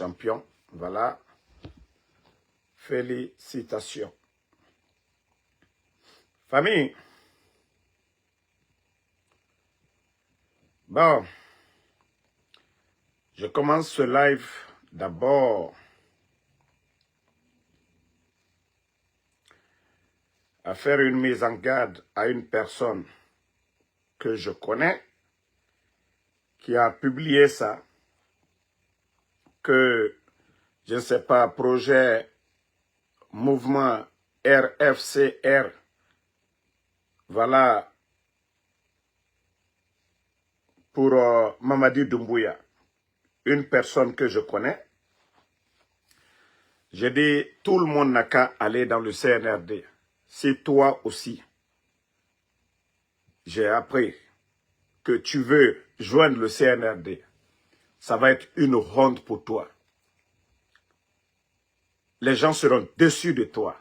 champion. Voilà. Félicitations. Famille. Bon. Je commence ce live d'abord à faire une mise en garde à une personne que je connais qui a publié ça, que, je ne sais pas, projet mouvement RFCR, voilà, pour Mamadi Doumbouya, une personne que je connais. J'ai dit, tout le monde n'a qu'à aller dans le CNRD. Si toi aussi, j'ai appris que tu veux joindre le CNRD, ça va être une honte pour toi. Les gens seront déçus de toi.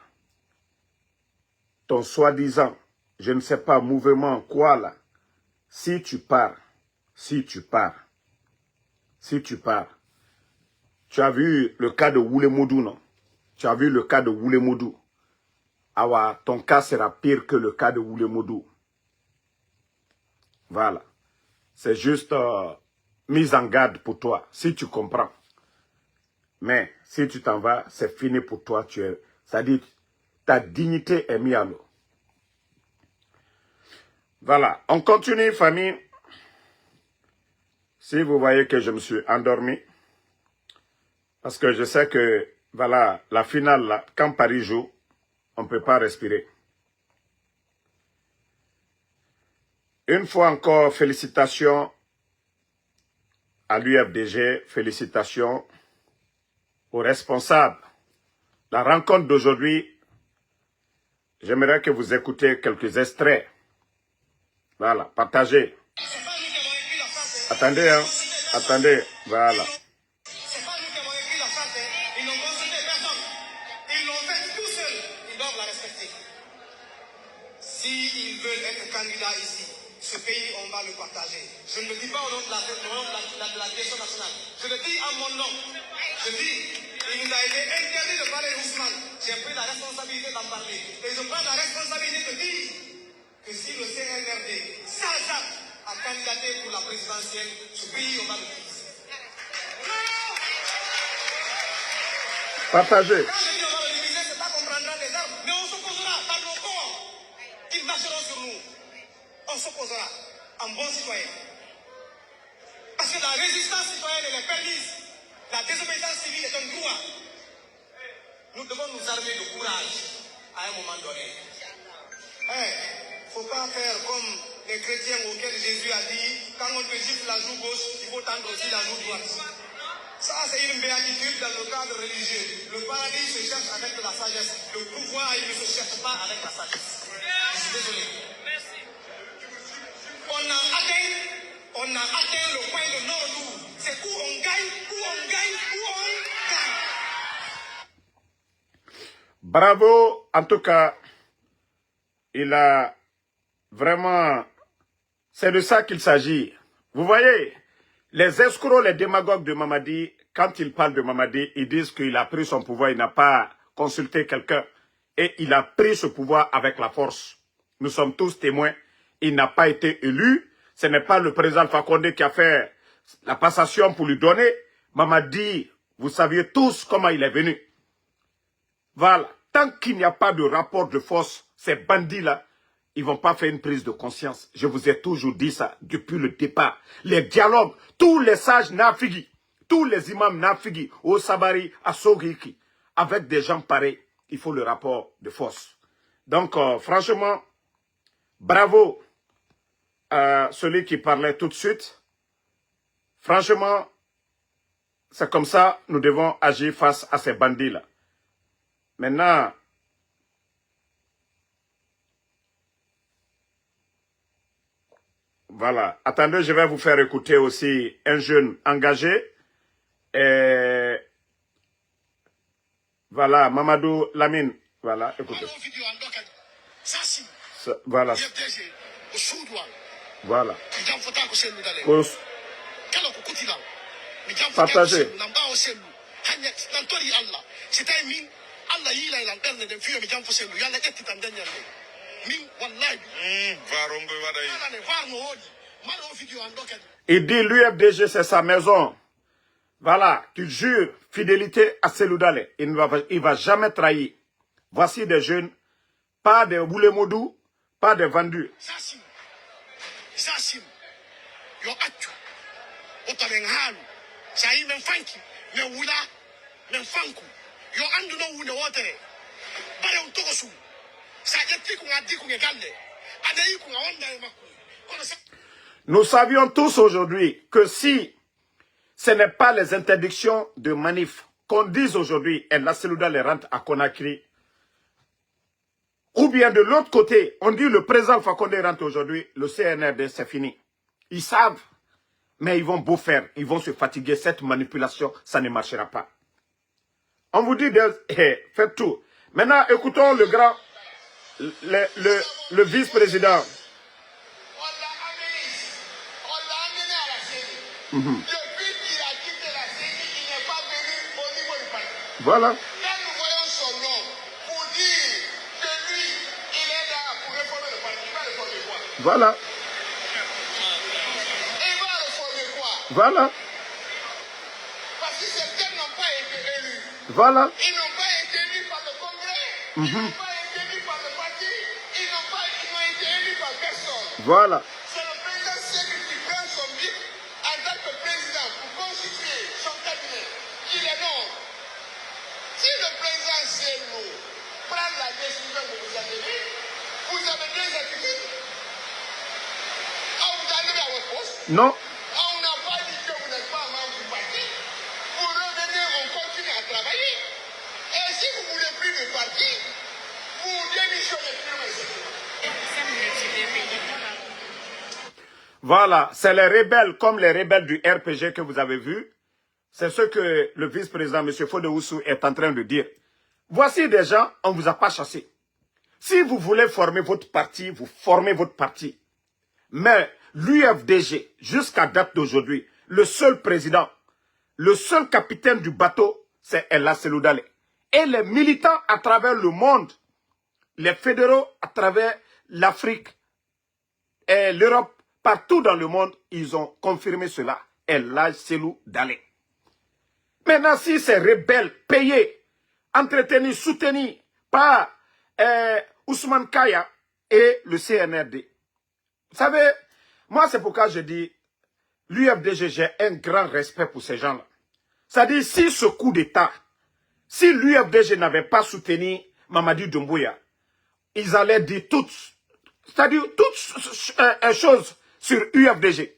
Ton soi-disant, je ne sais pas, mouvement quoi là, si tu pars, tu as vu le cas de Woulemodou, non? Tu as vu le cas de Woulemodou. Ah, ton cas sera pire que le cas de Woulemodou. Voilà. C'est juste mise en garde pour toi, si tu comprends. Mais si tu t'en vas, c'est fini pour toi. C'est-à-dire, ta dignité est mise à l'eau. Voilà. On continue, famille. Si vous voyez que je me suis endormi, parce que je sais que, voilà, la finale, là, quand Paris joue, on ne peut pas respirer. Une fois encore, félicitations à l'UFDG, félicitations aux responsables. La rencontre d'aujourd'hui, j'aimerais que vous écoutez quelques extraits. Voilà, partagez. Attendez, hein. Attendez, voilà. C'est pas nous qui avons écrit la charte, ils n'ont consulté personne. Ils l'ont fait tout seuls, ils doivent la respecter. S'ils veulent être candidats ici, ce pays, on va le partager. Je ne le dis pas au nom de la direction nationale. Je le dis à mon nom. Je dis, il nous a été interdit de parler d'Ousmane. J'ai pris la responsabilité d'en parler. Et je prends la responsabilité de dire que si le CNRD s'adapte à candidater pour la présidentielle, ce pays, on va le faire. Partagez. Quand je dis on va le diviser, c'est pas qu'on prendra des armes, mais on s'opposera par nos corps. Ils marcheront sur nous. On s'opposera en bon citoyen. Parce que la résistance citoyenne, elle est permise. La désobéissance civile est un droit. Nous devons nous armer de courage à un moment donné. Il ne faut pas faire comme les chrétiens auxquels Jésus a dit, quand on te gifle la joue gauche, il faut tendre aussi la joue droite. Ça, c'est une béatitude dans le cadre religieux. Le paradis se cherche avec de la sagesse. Le pouvoir, il ne se cherche pas avec la sagesse. Je suis désolé. On a atteint le point de non-retour. C'est où on gagne, où on gagne, où on gagne. Bravo, en tout cas, il a vraiment... C'est de ça qu'il s'agit. Vous voyez, les escrocs, les démagogues de Mamadi, quand ils parlent de Mamadi, ils disent qu'il a pris son pouvoir, il n'a pas consulté quelqu'un. Et il a pris ce pouvoir avec la force. Nous sommes tous témoins. Il n'a pas été élu. Ce n'est pas le président Alpha Condé qui a fait la passation pour lui donner. Mamadi, vous saviez tous comment il est venu. Voilà. Tant qu'il n'y a pas de rapport de force, ces bandits-là, ils ne vont pas faire une prise de conscience. Je vous ai toujours dit ça depuis le départ. Les dialogues, tous les sages Nafigi, tous les imams Nafigi, au Sabari, à Sogiki, avec des gens pareils, il faut le rapport de force. Donc, franchement, bravo à celui qui parlait tout de suite. Franchement, c'est comme ça nous devons agir face à ces bandits-là. Maintenant, voilà. Attendez, je vais vous faire écouter aussi un jeune engagé. Et voilà, Mamadou Lamine. Voilà, écoutez. Voilà. Voilà. Partagez. Nantori Allah. C'était min. Allah yi la lanterne de fiyo mi jam fo selu. Yalla etti tan den yalla. Min wallahi. Varongo wada yi. Yalla ne var no hodi. Mal o video andoken. Il dit l'UFDG c'est sa maison. Voilà, tu jures fidélité à Seloudale. Il ne va jamais trahir. Voici des jeunes, pas des boulemodou, pas des vendus. Sasim. Yo atu. Otaren halu. Sai men fanki. Men wula. Men fanku. Yo andu no wune wotere. Bare utokosu. Sa yetti ku ngadi ku ngegalle. Ade ku ngawanda maku. Kono sa. Nous savions tous aujourd'hui que si ce n'est pas les interdictions de manif qu'on dise aujourd'hui, et la Seloudale rentre à Conakry, ou bien de l'autre côté, on dit le président Alpha Condé rentre aujourd'hui, le CNRD c'est fini. Ils savent, mais ils vont beau faire, ils vont se fatiguer, cette manipulation, ça ne marchera pas. On vous dit, faites tout. Maintenant, écoutons le grand, le vice-président. Voilà. Quand nous voyons son nom, pour dire que lui, il est là pour réformer le parti, il va réformer quoi? Voilà. Il va réformer quoi? Voilà. Parce que certains n'ont pas été élus. Voilà. Ils n'ont pas été élus par le Congrès. Ils n'ont pas été élus par le parti. Ils n'ont été élus par personne. Voilà. C'est le président Sékou qui prend son bic en tant que président pour constituer son cabinet. Il est non. Si le président Sékou prend la décision de vous accueillir, vous avez deux attitudes. Ah, vous allez à votre poste. Non. Ah, on n'a pas dit que vous n'êtes pas membre du parti. Vous revenez, on continue à travailler. Et si vous ne voulez plus de parti, vous démissionnez plus. Voilà, c'est les rebelles comme les rebelles du RPG que vous avez vus. C'est ce que le vice-président, M. Fodé-Oussou, est en train de dire. Voici des gens, on ne vous a pas chassé. Si vous voulez former votre parti, vous formez votre parti. Mais l'UFDG, jusqu'à date d'aujourd'hui, le seul président, le seul capitaine du bateau, c'est Ella Seloudale. Et les militants à travers le monde, les fédéraux à travers l'Afrique et l'Europe, partout dans le monde, ils ont confirmé cela. Ella Seloudale. Maintenant, si ces rebelles payés, entretenus, soutenus par Ousmane Kaya et le CNRD, vous savez, moi c'est pourquoi je dis, l'UFDG, j'ai un grand respect pour ces gens-là. C'est-à-dire, si ce coup d'État, si l'UFDG n'avait pas soutenu Mamadi Doumbouya, ils allaient dire toutes choses sur UFDG.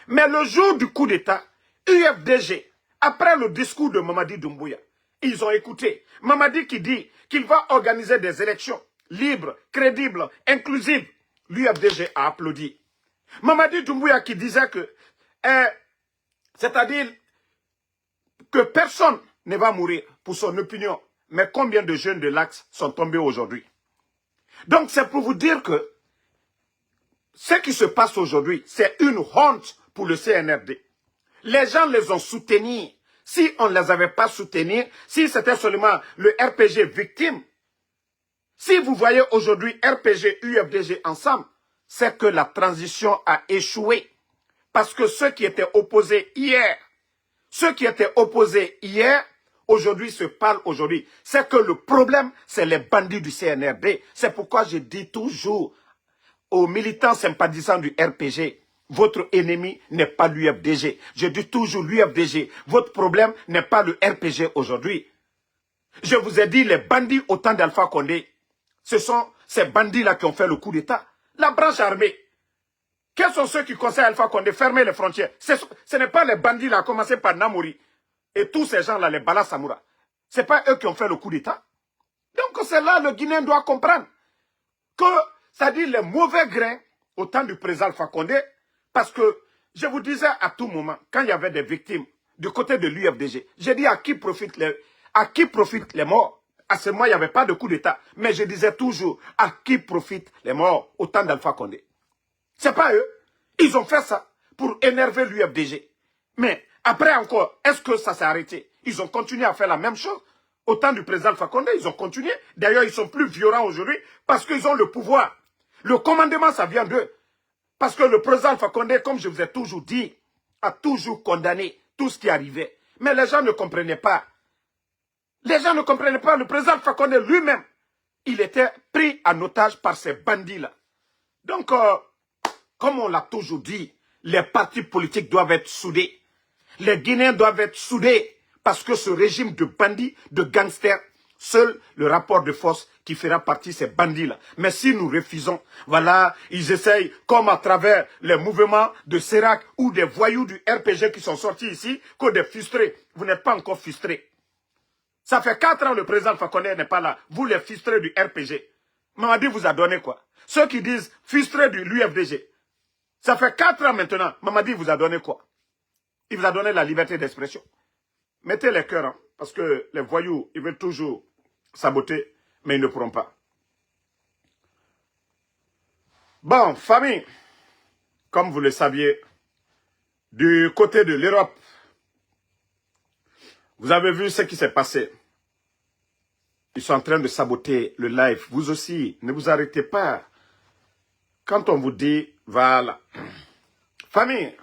Mais le jour du coup d'État, UFDG, après le discours de Mamadi Doumbouya, ils ont écouté. Mamadi qui dit qu'il va organiser des élections libres, crédibles, inclusives. L'UFDG a applaudi. Mamadi Doumbouya qui disait que, c'est-à-dire que personne ne va mourir pour son opinion. Mais combien de jeunes de l'Axe sont tombés aujourd'hui? Donc c'est pour vous dire que ce qui se passe aujourd'hui, c'est une honte pour le CNRD. Les gens les ont soutenus. Si on ne les avait pas soutenus, si c'était seulement le RPG victime, si vous voyez aujourd'hui RPG, UFDG ensemble, c'est que la transition a échoué. Parce que ceux qui étaient opposés hier, aujourd'hui se parlent aujourd'hui. C'est que le problème, c'est les bandits du CNRD. C'est pourquoi je dis toujours aux militants sympathisants du RPG, votre ennemi n'est pas l'UFDG. Je dis toujours l'UFDG. Votre problème n'est pas le RPG aujourd'hui. Je vous ai dit, les bandits au temps d'Alpha Condé, ce sont ces bandits-là qui ont fait le coup d'État. La branche armée. Quels sont ceux qui conseillent Alpha Condé fermer les frontières? Ce n'est pas les bandits-là, à commencer par Namouri. Et tous ces gens-là, les Bala Samoura. Ce n'est pas eux qui ont fait le coup d'État. Donc c'est là le Guinéen doit comprendre que, c'est-à-dire les mauvais grains au temps du président Alpha Condé, parce que je vous disais à tout moment, quand il y avait des victimes du côté de l'UFDG, j'ai dit à qui profitent les morts. À ce moment, il n'y avait pas de coup d'État. Mais je disais toujours, à qui profitent les morts au temps d'Alpha Condé? C'est pas eux. Ils ont fait ça pour énerver l'UFDG. Mais après encore, est-ce que ça s'est arrêté? Ils ont continué à faire la même chose. Au temps du président Alpha Condé, ils ont continué. D'ailleurs, ils sont plus violents aujourd'hui parce qu'ils ont le pouvoir. Le commandement, ça vient d'eux. Parce que le président Alpha Condé, comme je vous ai toujours dit, a toujours condamné tout ce qui arrivait. Mais les gens ne comprenaient pas. Les gens ne comprenaient pas. Le président Alpha Condé lui-même, il était pris en otage par ces bandits-là. Donc, comme on l'a toujours dit, les partis politiques doivent être soudés. Les Guinéens doivent être soudés. Parce que ce régime de bandits, de gangsters, seul le rapport de force qui fera partie de ces bandits-là. Mais si nous refusons, voilà, ils essayent, comme à travers les mouvements de Sérac ou des voyous du RPG qui sont sortis ici, que des frustrés. Vous n'êtes pas encore frustrés. Ça fait 4 ans que le président Alpha Condé n'est pas là. Vous les frustrés du RPG. Mamadi vous a donné quoi? Ceux qui disent frustrés de l'UFDG. Ça fait 4 ans maintenant. Mamadi vous a donné quoi? Il vous a donné la liberté d'expression. Mettez les cœurs, hein, parce que les voyous, ils veulent toujours saboter, mais ils ne pourront pas. Bon, famille, comme vous le saviez, du côté de l'Europe, vous avez vu ce qui s'est passé. Ils sont en train de saboter le live. Vous aussi, ne vous arrêtez pas. Quand on vous dit, voilà. Famille,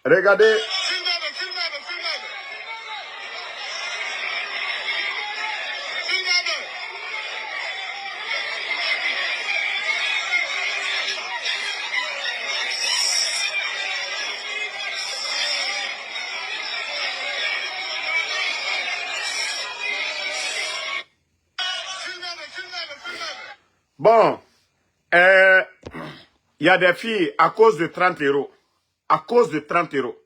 regardez. Bon, il y a des filles à cause de 30 euros. À cause de 30 euros.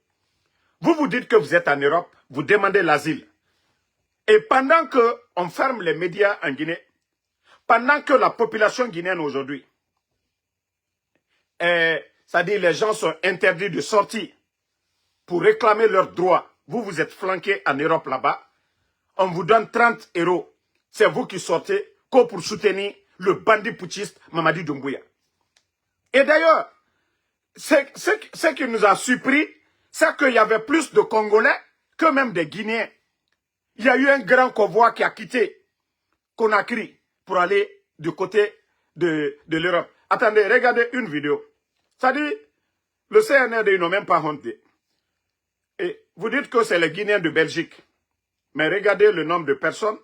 Vous vous dites que vous êtes en Europe, vous demandez l'asile. Et pendant qu'on ferme les médias en Guinée, pendant que la population guinéenne aujourd'hui, c'est-à-dire les gens sont interdits de sortir pour réclamer leurs droits, vous vous êtes flanqués en Europe là-bas, on vous donne 30 euros. C'est vous qui sortez que pour soutenir le bandit putschiste Mamadi Doumbouya. Et d'ailleurs, ce qui nous a surpris, c'est qu'il y avait plus de Congolais que même des Guinéens. Il y a eu un grand convoi qui a quitté Conakry pour aller du côté de l'Europe. Attendez, regardez une vidéo. Ça dit, le CNRD, ils n'ont même pas honte. Et vous dites que c'est les Guinéens de Belgique. Mais regardez le nombre de personnes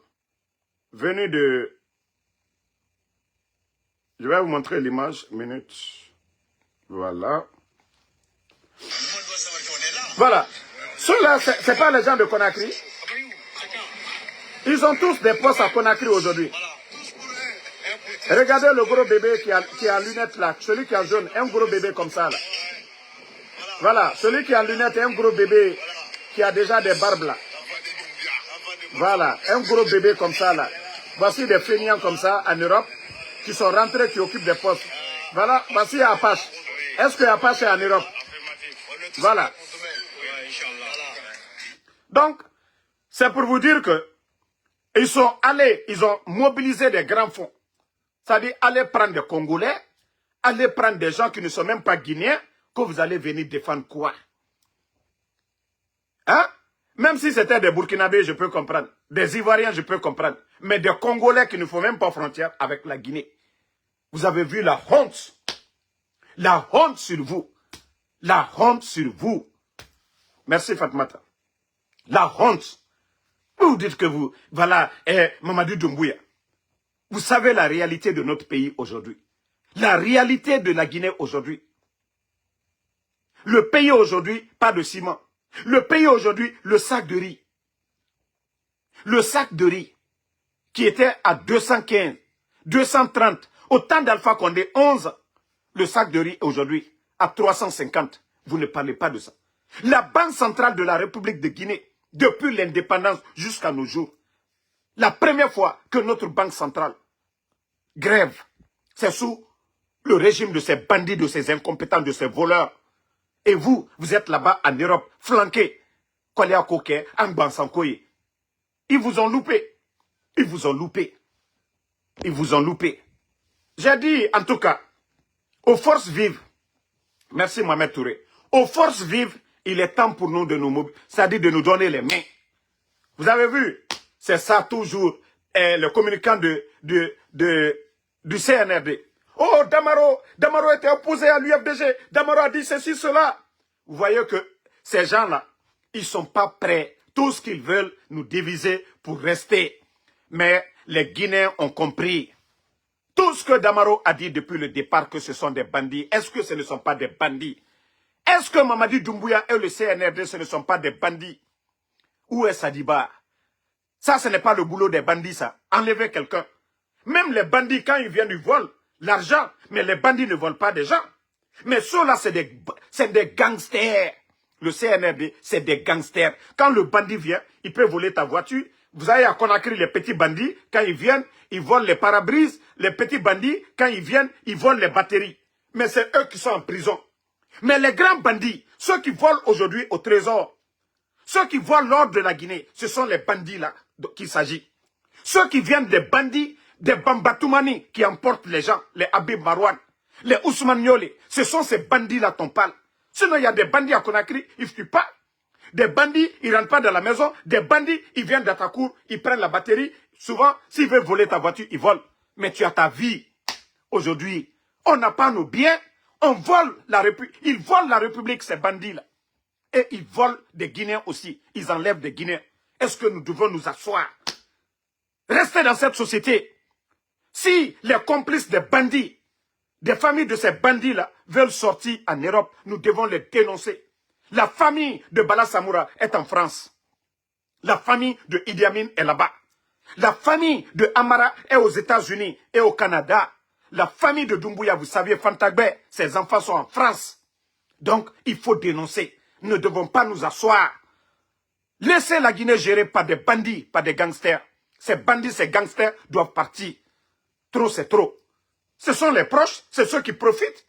venues de... Je vais vous montrer l'image, minute. Voilà. Voilà. Ceux-là, ce n'est pas les gens de Conakry. Ils ont tous des postes à Conakry aujourd'hui. Regardez le gros bébé qui a lunettes là. Celui qui a jaune, un gros bébé comme ça là. Voilà. Celui qui a lunettes, un gros bébé qui a déjà des barbes là. Voilà. Un gros bébé comme ça là. Voici des feignants comme ça en Europe qui sont rentrés, qui occupent des postes. Voilà. Voici Apache. Est-ce que Apache est en Europe? Voilà. Donc, c'est pour vous dire que ils sont allés, ils ont mobilisé des grands fonds. C'est-à-dire, aller prendre des Congolais, aller prendre des gens qui ne sont même pas Guinéens, que vous allez venir défendre quoi? Hein? Même si c'était des Burkinabés, je peux comprendre. Des Ivoiriens, je peux comprendre. Mais des Congolais qui ne font même pas frontière avec la Guinée. Vous avez vu la honte. La honte sur vous. La honte sur vous. Merci Fatmata. La honte. Vous dites que vous, voilà, Mamadi Doumbouya. Vous savez la réalité de notre pays aujourd'hui. La réalité de la Guinée aujourd'hui. Le pays aujourd'hui, pas de ciment. Le pays aujourd'hui, le sac de riz. Le sac de riz qui était à 215, 230, au temps d'Alpha Condé, 11. Le sac de riz aujourd'hui à 350. Vous ne parlez pas de ça. La Banque centrale de la République de Guinée, depuis l'indépendance jusqu'à nos jours, la première fois que notre banque centrale grève, c'est sous le régime de ces bandits, de ces incompétents, de ces voleurs. Et vous, vous êtes là-bas en Europe, flanqués. Kolia Koke, Angbansankoye. Ils vous ont loupé. Ils vous ont loupé. Ils vous ont loupé. J'ai dit, en tout cas, aux forces vives, merci Mohamed Touré, aux forces vives, il est temps pour nous de nous mobiliser, c'est-à-dire de nous donner les mains. Vous avez vu, c'est ça toujours, le communicant du CNRD. Oh, Damaro était opposé à l'UFDG. Damaro a dit ceci, cela. Vous voyez que ces gens-là, ils ne sont pas prêts. Tout ce qu'ils veulent, nous diviser pour rester. Mais les Guinéens ont compris. Tout ce que Damaro a dit depuis le départ, que ce sont des bandits, est-ce que ce ne sont pas des bandits? Est-ce que Mamadi Doumbouya et le CNRD, ce ne sont pas des bandits? Où est Sadiba? Ça, ce n'est pas le boulot des bandits, ça. Enlever quelqu'un. Même les bandits, quand ils viennent, ils volent l'argent. Mais les bandits ne volent pas des gens. Mais ceux-là, c'est des gangsters. Le CNRD, c'est des gangsters. Quand le bandit vient, il peut voler ta voiture. Vous avez à Conakry les petits bandits. Quand ils viennent, ils volent les pare-brises. Les petits bandits, quand ils viennent, ils volent les batteries. Mais c'est eux qui sont en prison. Mais les grands bandits, ceux qui volent aujourd'hui au trésor, ceux qui volent l'or de la Guinée, ce sont les bandits-là qu'il s'agit. Ceux qui viennent des bandits, des Bambatoumani qui emportent les gens, les Habib Marouane, les Ousmane Niolé, ce sont ces bandits-là qu'on parle. Sinon, il y a des bandits à Conakry, ils ne fuient pas. Des bandits, ils ne rentrent pas dans la maison. Des bandits, ils viennent dans ta cour, ils prennent la batterie. Souvent, s'ils veulent voler ta voiture, ils volent. Mais tu as ta vie. Aujourd'hui, on n'a pas nos biens. On vole la République. Ils volent la République, ces bandits-là. Et ils volent des Guinéens aussi. Ils enlèvent des Guinéens. Est-ce que nous devons nous asseoir? Rester dans cette société. Si les complices des bandits, des familles de ces bandits-là veulent sortir en Europe, nous devons les dénoncer. La famille de Bala Samoura est en France. La famille de Idi Amin est là-bas. La famille de Amara est aux États-Unis et au Canada. La famille de Doumbouya, vous savez, Fantagbe, ses enfants sont en France. Donc, il faut dénoncer. Nous ne devons pas nous asseoir. Laissez la Guinée gérée par des bandits, par des gangsters. Ces bandits, ces gangsters doivent partir. Trop, c'est trop. Ce sont les proches, c'est ceux qui profitent.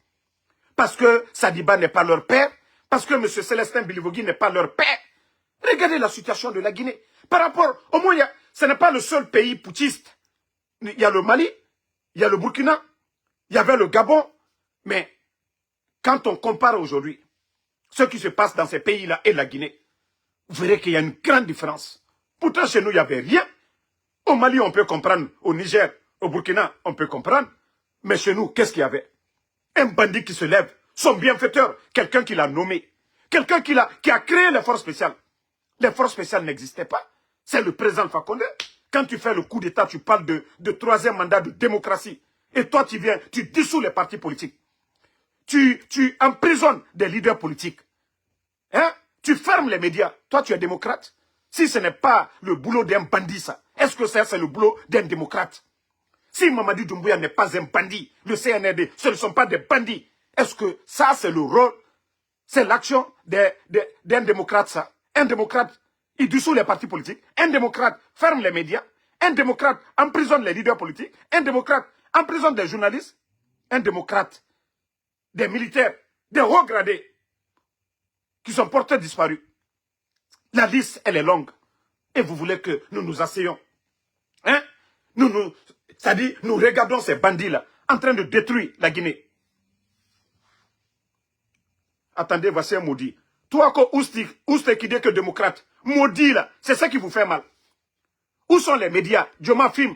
Parce que Sadiba n'est pas leur père, parce que M. Célestin Bilivogui n'est pas leur père. Regardez la situation de la Guinée. Par rapport, au moins, ce n'est pas le seul pays putschiste. Il y a le Mali, il y a le Burkina, il y avait le Gabon. Mais quand on compare aujourd'hui ce qui se passe dans ces pays-là et la Guinée, vous verrez qu'il y a une grande différence. Pourtant, chez nous, il n'y avait rien. Au Mali, on peut comprendre. Au Niger, au Burkina, on peut comprendre. Mais chez nous, qu'est-ce qu'il y avait? Un bandit qui se lève, son bienfaiteur, quelqu'un qui l'a nommé, quelqu'un qui a créé les forces spéciales. Les forces spéciales n'existaient pas. C'est le président Alpha Condé. Quand tu fais le coup d'État, tu parles de troisième mandat de démocratie. Et toi, tu viens, tu dissous les partis politiques. Tu emprisonnes des leaders politiques. Hein? Tu fermes les médias. Toi, tu es démocrate. Si ce n'est pas le boulot d'un bandit, ça, est-ce que c'est le boulot d'un démocrate? Si Mamadi Doumbouya n'est pas un bandit, le CNRD, ce ne sont pas des bandits. Est-ce que ça, c'est le rôle, c'est l'action d'un démocrate, ça? Un démocrate, il dissout les partis politiques. Un démocrate ferme les médias. Un démocrate emprisonne les leaders politiques. Un démocrate emprisonne des journalistes. Un démocrate, des militaires, des hauts gradés qui sont portés disparus. La liste, elle est longue. Et vous voulez que nous nous asseyons. Hein? C'est-à-dire, nous regardons ces bandits-là en train de détruire la Guinée. Attendez, voici un maudit. Toi, ouste qui dit que démocrate, maudit là, c'est ça qui vous fait mal. Où sont les médias? Joma Film.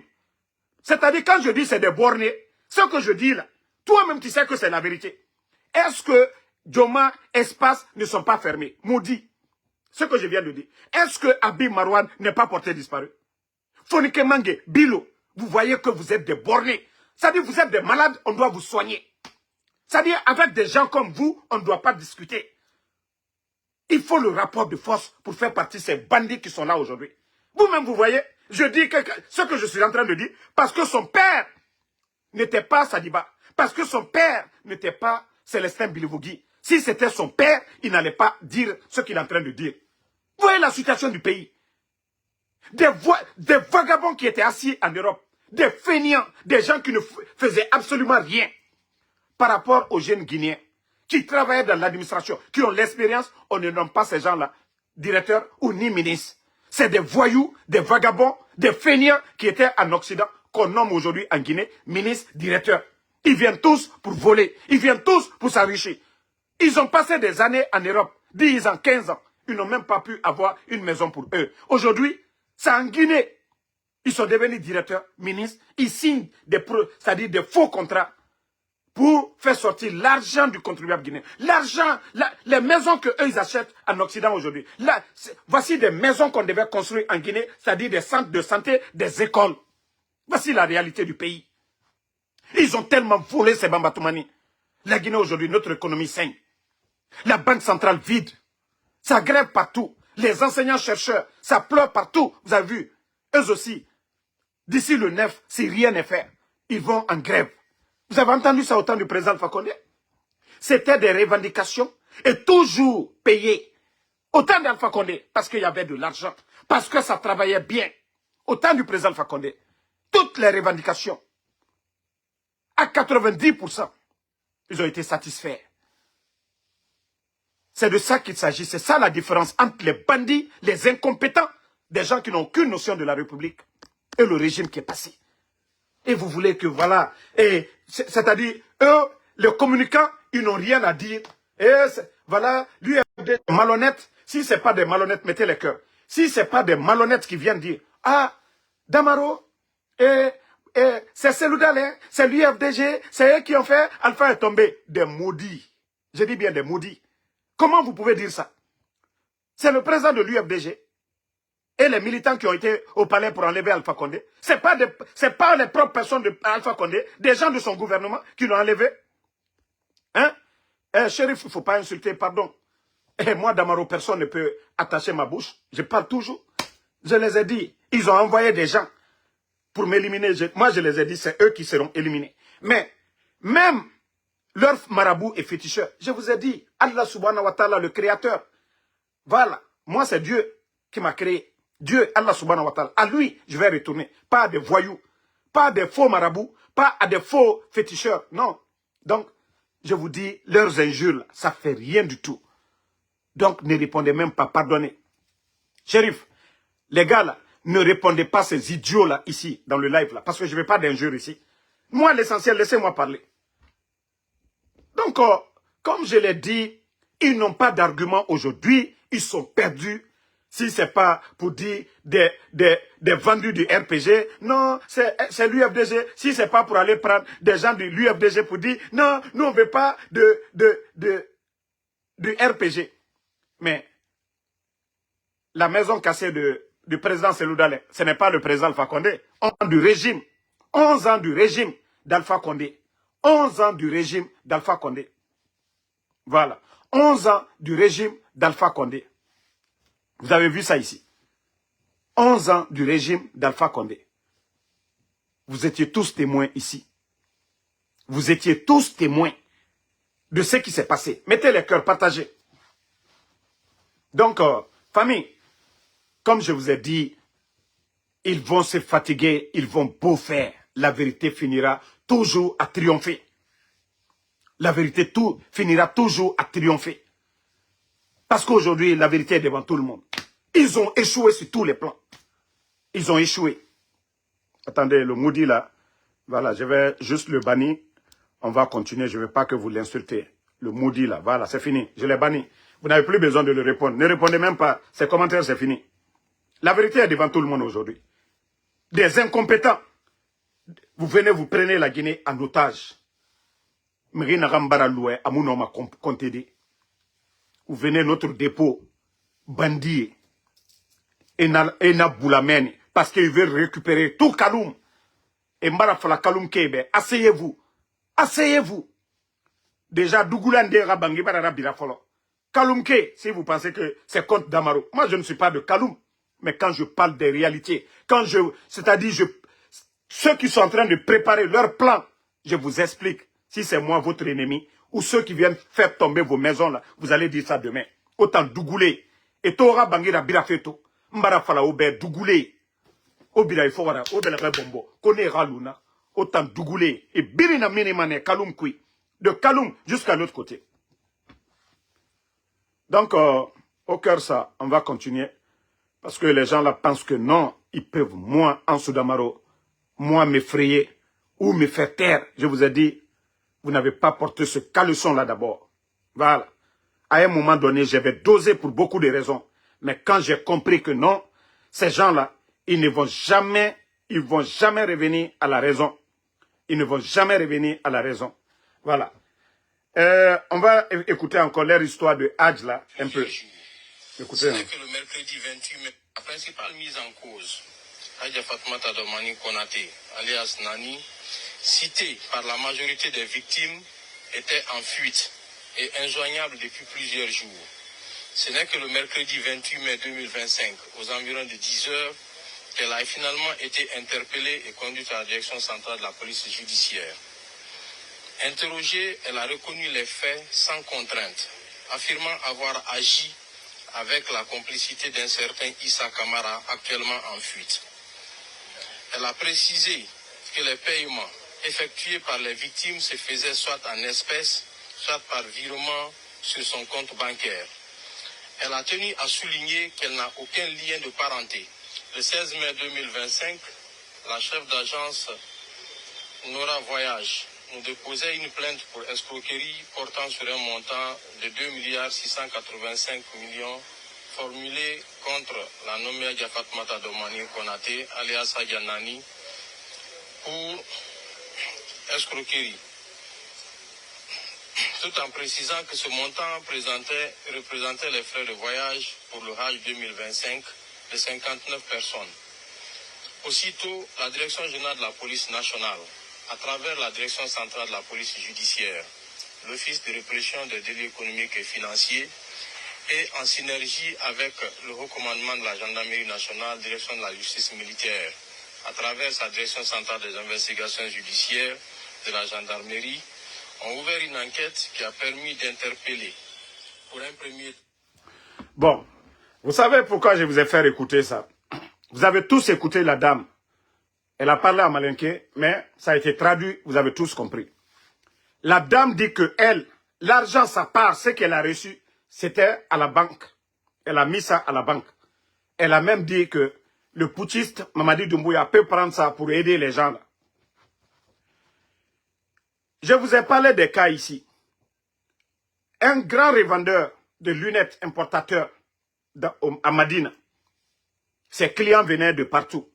C'est-à-dire, quand je dis c'est des bornés, ce que je dis là, toi-même tu sais que c'est la vérité. Est-ce que Joma, Espace ne sont pas fermés? Maudit. Ce que je viens de dire. Est-ce que Habib Marouane n'est pas porté disparu? Fonike Mange, Bilo, vous voyez que vous êtes des bornés. C'est-à-dire, vous êtes des malades, on doit vous soigner. C'est-à-dire, avec des gens comme vous, on ne doit pas discuter. Il faut le rapport de force pour faire partie de ces bandits qui sont là aujourd'hui. Vous-même, vous voyez, je dis ce que je suis en train de dire, parce que son père n'était pas Sadiba. Parce que son père n'était pas Célestin Bilivogui. Si c'était son père, il n'allait pas dire ce qu'il est en train de dire. Vous voyez la situation du pays. Des vagabonds qui étaient assis en Europe. Des fainéants, des gens qui ne faisaient absolument rien. Par rapport aux jeunes Guinéens qui travaillaient dans l'administration, qui ont l'expérience, on ne nomme pas ces gens-là directeurs ou ni ministres. C'est des voyous, des vagabonds, des fainéants qui étaient en Occident, qu'on nomme aujourd'hui en Guinée ministres, directeurs. Ils viennent tous pour voler. Ils viennent tous pour s'enrichir. Ils ont passé des années en Europe, 10 ans, 15 ans. Ils n'ont même pas pu avoir une maison pour eux. Aujourd'hui, C'est en Guinée. Ils sont devenus directeurs, ministres. Ils signent c'est-à-dire des faux contrats pour faire sortir l'argent du contribuable guinéen. L'argent, les maisons qu'eux, ils achètent en Occident aujourd'hui. Voici des maisons qu'on devait construire en Guinée, c'est-à-dire des centres de santé, des écoles. Voici la réalité du pays. Ils ont tellement volé ces Bamba Toumani. La Guinée aujourd'hui, notre économie saigne. La banque centrale vide. Ça grève partout. Les enseignants-chercheurs, ça pleure partout. Vous avez vu, eux aussi. D'ici le 9, si rien n'est fait, ils vont en grève. Vous avez entendu ça au temps du président Alpha Condé? C'était des revendications et toujours payées. Au temps d'Alpha Condé, parce qu'il y avait de l'argent, parce que ça travaillait bien. Au temps du président Alpha Condé, toutes les revendications, à 90%, ils ont été satisfaits. C'est de ça qu'il s'agit. C'est ça la différence entre les bandits, les incompétents, des gens qui n'ont aucune notion de la République et le régime qui est passé. Et vous voulez que, voilà, c'est-à-dire, eux, les communicants, ils n'ont rien à dire. Et voilà, lui, des malhonnêtes. Si ce n'est pas des malhonnêtes, mettez les cœurs. Si ce n'est pas des malhonnêtes qui viennent dire, ah, Damaro, c'est Seloudalé, c'est l'UFDG, c'est eux qui ont fait, Alpha est tombé. Des maudits. Je dis bien des maudits. Comment vous pouvez dire ça? C'est le président de l'UFDG et les militants qui ont été au palais pour enlever Alpha Condé. Ce n'est pas les propres personnes d'Alpha Condé, des gens de son gouvernement qui l'ont enlevé. Hein? Chérif, il ne faut pas insulter, pardon. Et moi, Damaro, personne ne peut attacher ma bouche. Je parle toujours. Je les ai dit, ils ont envoyé des gens pour m'éliminer. Moi, je les ai dit, c'est eux qui seront éliminés. Mais, même leur marabout et féticheur, je vous ai dit, Allah subhanahu wa ta'ala, le créateur. Voilà, moi c'est Dieu qui m'a créé. Dieu, Allah subhanahu wa ta'ala. À lui, je vais retourner. Pas à des voyous, pas à des faux marabouts, pas à des faux féticheurs. Non. Donc, je vous dis, leurs injures, ça ne fait rien du tout. Donc, ne répondez même pas, pardonnez. Chérif, les gars là, ne répondez pas à ces idiots là, ici, dans le live là, parce que je ne veux pas d'injures ici. Moi, l'essentiel, laissez-moi parler. Donc, comme je l'ai dit, ils n'ont pas d'argument aujourd'hui, ils sont perdus. Si ce n'est pas pour dire des vendus du RPG, non, c'est l'UFDG. Si ce n'est pas pour aller prendre des gens de l'UFDG pour dire, non, nous on ne veut pas du RPG. Mais la maison cassée du président Seloudalé, ce n'est pas le président Alpha Condé. 11 ans du régime. 11 ans du régime d'Alpha Condé. 11 ans du régime d'Alpha Condé. Voilà. 11 ans du régime d'Alpha Condé. Vous avez vu ça ici. 11 ans du régime d'Alpha Condé. Vous étiez tous témoins ici. Vous étiez tous témoins de ce qui s'est passé. Mettez les cœurs, partagez. Donc, famille, comme je vous ai dit, ils vont se fatiguer, ils vont beau faire. La vérité finira toujours à triompher. La vérité finira toujours à triompher. Parce qu'aujourd'hui, la vérité est devant tout le monde. Ils ont échoué sur tous les plans. Ils ont échoué. Attendez, le maudit là, voilà, je vais juste le bannir. On va continuer, je ne veux pas que vous l'insultez. Le maudit là, voilà, c'est fini. Je l'ai banni. Vous n'avez plus besoin de le répondre. Ne répondez même pas. Ces commentaires, c'est fini. La vérité est devant tout le monde aujourd'hui. Des incompétents. Vous venez, vous prenez la Guinée en otage. Vous venez notre dépôt, bandit, et na boulamène, parce qu'il veut récupérer tout Kaloum. Et Marafala Kaloum Kebe, asseyez-vous. Asseyez-vous. Déjà, Dougoulande Rabangi Barara Birafolo. Kaloum Ke, si vous pensez que c'est contre Damaro. Moi, je ne suis pas de Kaloum. Mais quand je parle des réalités, c'est-à-dire, ceux qui sont en train de préparer leur plan, je vous explique. Si c'est moi, votre ennemi, ou ceux qui viennent faire tomber vos maisons, là, vous allez dire ça demain. Autant Dougoulé. Et Tora Bangira Birafeto. Mbara Fala Ober Dougoulé. Obira Ifowara, Obelere Bombo. Kone Ralouna. Autant Dougoulé. Et Birina Minemane Kaloum Kui. De Kaloum jusqu'à l'autre côté. Donc, au cœur ça, on va continuer. Parce que les gens là pensent que non, ils peuvent, moi, en Soudamaro, moi, m'effrayer ou me faire taire. Je vous ai dit, vous n'avez pas porté ce caleçon là d'abord. Voilà. À un moment donné, j'avais dosé pour beaucoup de raisons. Mais quand j'ai compris que non, ces gens-là, ils ne vont jamais, revenir à la raison. Ils ne vont jamais revenir à la raison. Voilà. On va écouter encore leur histoire de Hadj là, un peu. Écoutez. C'est que le mercredi 28 mai, la principale mise en cause, Hadja Fatoumata Domani Konaté, alias Nani, citée par la majorité des victimes, était en fuite et injoignable depuis plusieurs jours. Ce n'est que le mercredi 28 mai 2025, aux environs de 10 heures, qu'elle a finalement été interpellée et conduite à la direction centrale de la police judiciaire. Interrogée, elle a reconnu les faits sans contrainte, affirmant avoir agi avec la complicité d'un certain Issa Kamara, actuellement en fuite. Elle a précisé que les paiements effectués par les victimes se faisaient soit en espèces, soit par virement sur son compte bancaire. Elle a tenu à souligner qu'elle n'a aucun lien de parenté. Le 16 mai 2025, la chef d'agence Nora Voyage nous déposait une plainte pour escroquerie portant sur un montant de 2 685 millions formulée contre la nommée Hadja Fatoumata Domani Konaté, alias Hadja Nani, pour escroquerie. Tout en précisant que ce montant représentait les frais de voyage pour le Hajj 2025 de 59 personnes. Aussitôt, la Direction générale de la police nationale, à travers la Direction centrale de la police judiciaire, l'Office de répression des délits économiques et financiers, et en synergie avec le Haut commandement de la Gendarmerie nationale, Direction de la justice militaire, à travers sa Direction centrale des investigations judiciaires de la Gendarmerie, ont ouvert une enquête qui a permis d'interpeller pour un premier... Bon, vous savez pourquoi je vous ai fait écouter ça? Vous avez tous écouté la dame. Elle a parlé à Malinké, mais ça a été traduit, vous avez tous compris. La dame dit que elle, l'argent, sa part, ce qu'elle a reçu, c'était à la banque. Elle a mis ça à la banque. Elle a même dit que le putschiste, Mamadi Doumbouya, peut prendre ça pour aider les gens là. Je vous ai parlé des cas ici. Un grand revendeur de lunettes importateur à Madina. Ses clients venaient de partout.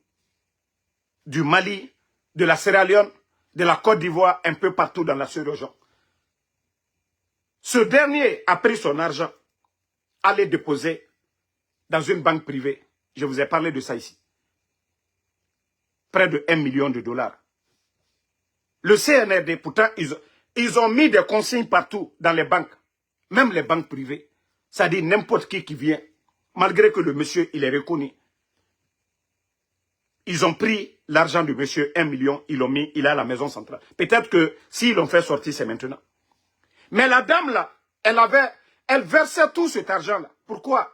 Du Mali, de la Sierra Leone, de la Côte d'Ivoire, un peu partout dans la sous-région. Ce dernier a pris son argent, à le déposer dans une banque privée. Je vous ai parlé de ça ici. Près de 1 million de dollars. Le CNRD, pourtant, ils ont mis des consignes partout dans les banques. Même les banques privées. C'est-à-dire n'importe qui vient. Malgré que le monsieur, il est reconnu. Ils ont pris l'argent du monsieur, 1 million, ils l'ont mis, il est à la maison centrale. Peut-être que s'ils l'ont fait sortir, c'est maintenant. Mais la dame là, elle versait tout cet argent là. Pourquoi?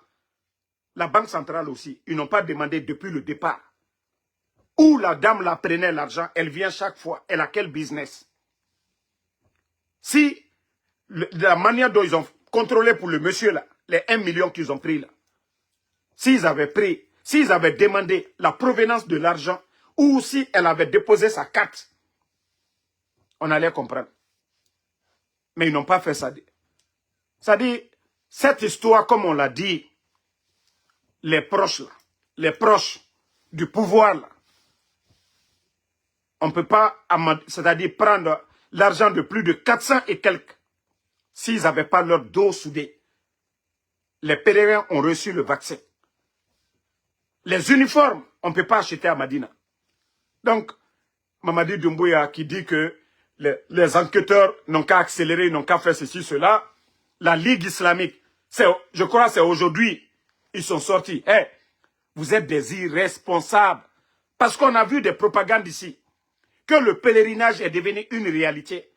La banque centrale aussi, ils n'ont pas demandé depuis le départ. Où la dame là prenait l'argent, elle vient chaque fois. Elle a quel business? Si la manière dont ils ont contrôlé pour le monsieur là, les 1 million qu'ils ont pris là, s'ils avaient demandé la provenance de l'argent, ou si elle avait déposé sa carte, on allait comprendre. Mais ils n'ont pas fait ça. C'est-à-dire, cette histoire, comme on l'a dit, les proches du pouvoir là, on ne peut pas, c'est-à-dire prendre l'argent de plus de 400 et quelques, s'ils n'avaient pas leur dos soudé. Les pèlerins ont reçu le vaccin. Les uniformes, on ne peut pas acheter à Madina. Donc, Mamadi Doumbouya qui dit que les enquêteurs n'ont qu'à accélérer, n'ont qu'à faire ceci, cela. La Ligue islamique, je crois que c'est aujourd'hui, ils sont sortis. Hey, vous êtes des irresponsables. Parce qu'on a vu des propagandes ici. Que le pèlerinage est devenu une réalité.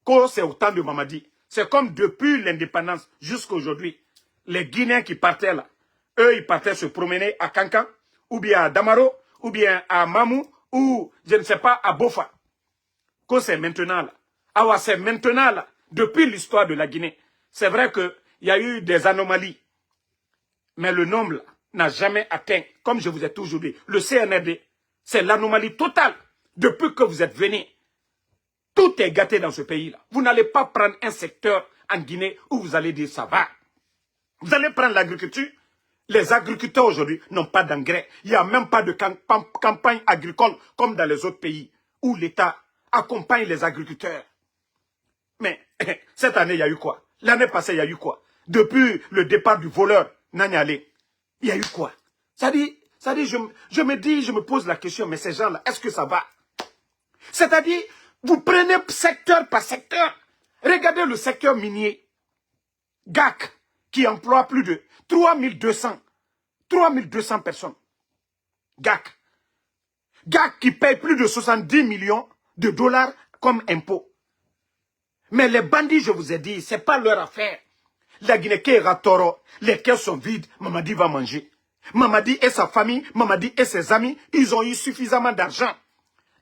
Que c'est au temps de Mamadi. C'est comme depuis l'indépendance jusqu'à aujourd'hui. Les Guinéens qui partaient là, eux, ils partaient se promener à Kankan, ou bien à Damaro, ou bien à Mamou, ou je ne sais pas, à Bofa. Que c'est maintenant là. Ah ouais, c'est maintenant là. Depuis l'histoire de la Guinée. C'est vrai qu'il y a eu des anomalies. Mais le nombre n'a jamais atteint, comme je vous ai toujours dit, le CNRD, c'est l'anomalie totale. Depuis que vous êtes venus, tout est gâté dans ce pays-là. Vous n'allez pas prendre un secteur en Guinée où vous allez dire ça va. Vous allez prendre l'agriculture. Les agriculteurs aujourd'hui n'ont pas d'engrais. Il n'y a même pas de campagne agricole comme dans les autres pays où l'État accompagne les agriculteurs. Mais cette année, il y a eu quoi? L'année passée, il y a eu quoi? Depuis le départ du voleur, Nanyale, il y a eu quoi? Ça dit, je me pose la question, mais ces gens-là, est-ce que ça va? C'est-à-dire, vous prenez secteur par secteur. Regardez le secteur minier. GAC, qui emploie plus de 3200 personnes. GAC. GAC qui paye plus de 70 millions de dollars comme impôt. Mais les bandits, je vous ai dit, ce n'est pas leur affaire. La Guinée qui est toro, les caisses sont vides, Mamadi va manger. Mamadi et sa famille, Mamadi et ses amis, ils ont eu suffisamment d'argent.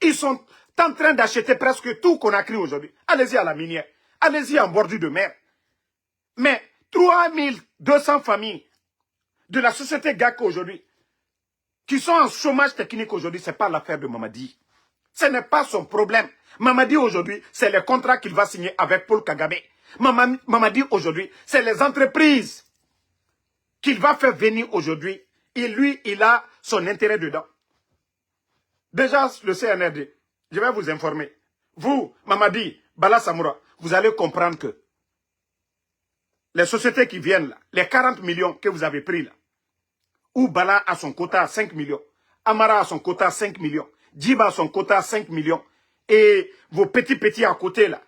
Ils sont en train d'acheter presque tout qu'on a créé aujourd'hui. Allez-y à la minière, allez-y en bordure de mer. Mais 3200 familles de la société GAC aujourd'hui, qui sont en chômage technique aujourd'hui, ce n'est pas l'affaire de Mamadi. Ce n'est pas son problème. Mamadi aujourd'hui, c'est les contrats qu'il va signer avec Paul Kagame. Mamadi aujourd'hui, c'est les entreprises qu'il va faire venir aujourd'hui. Et lui, il a son intérêt dedans. Déjà, le CNRD, je vais vous informer. Vous, Mamadi, Bala Samoura, vous allez comprendre que les sociétés qui viennent là, les 40 millions que vous avez pris là, où Bala a son quota à 5 millions, Amara a son quota à 5 millions, Djiba a son quota à 5 millions, et vos petits à côté là,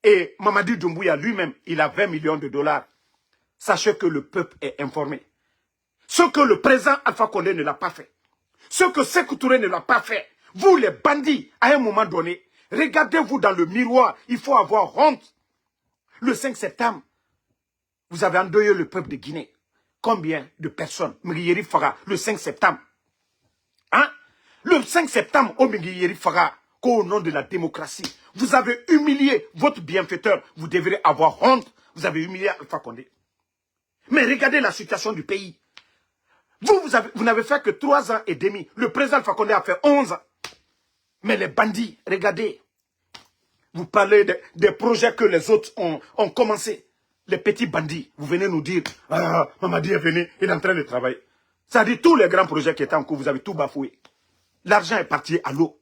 et Mamadi Doumbouya lui-même, il a 20 millions de dollars. Sachez que le peuple est informé. Ce que le président Alpha Condé ne l'a pas fait, ce que Sékou Touré ne l'a pas fait, vous les bandits, à un moment donné, regardez-vous dans le miroir, il faut avoir honte. Le 5 septembre, vous avez endeuillé le peuple de Guinée. Combien de personnes? Mingiyeri Faga, le 5 septembre. Hein? Le 5 septembre, au Mingiyeri Faga, qu'au nom de la démocratie, vous avez humilié votre bienfaiteur. Vous devrez avoir honte. Vous avez humilié Alpha Condé. Mais regardez la situation du pays. Vous n'avez fait que 3 ans et demi. Le président Alpha Condé a fait 11 ans. Mais les bandits, regardez. Vous parlez des projets que les autres ont commencé. Les petits bandits, vous venez nous dire, ah, Mamadi est venu, il est en train de travailler. Ça dit tous les grands projets qui étaient en cours, vous avez tout bafoué. L'argent est parti à l'eau.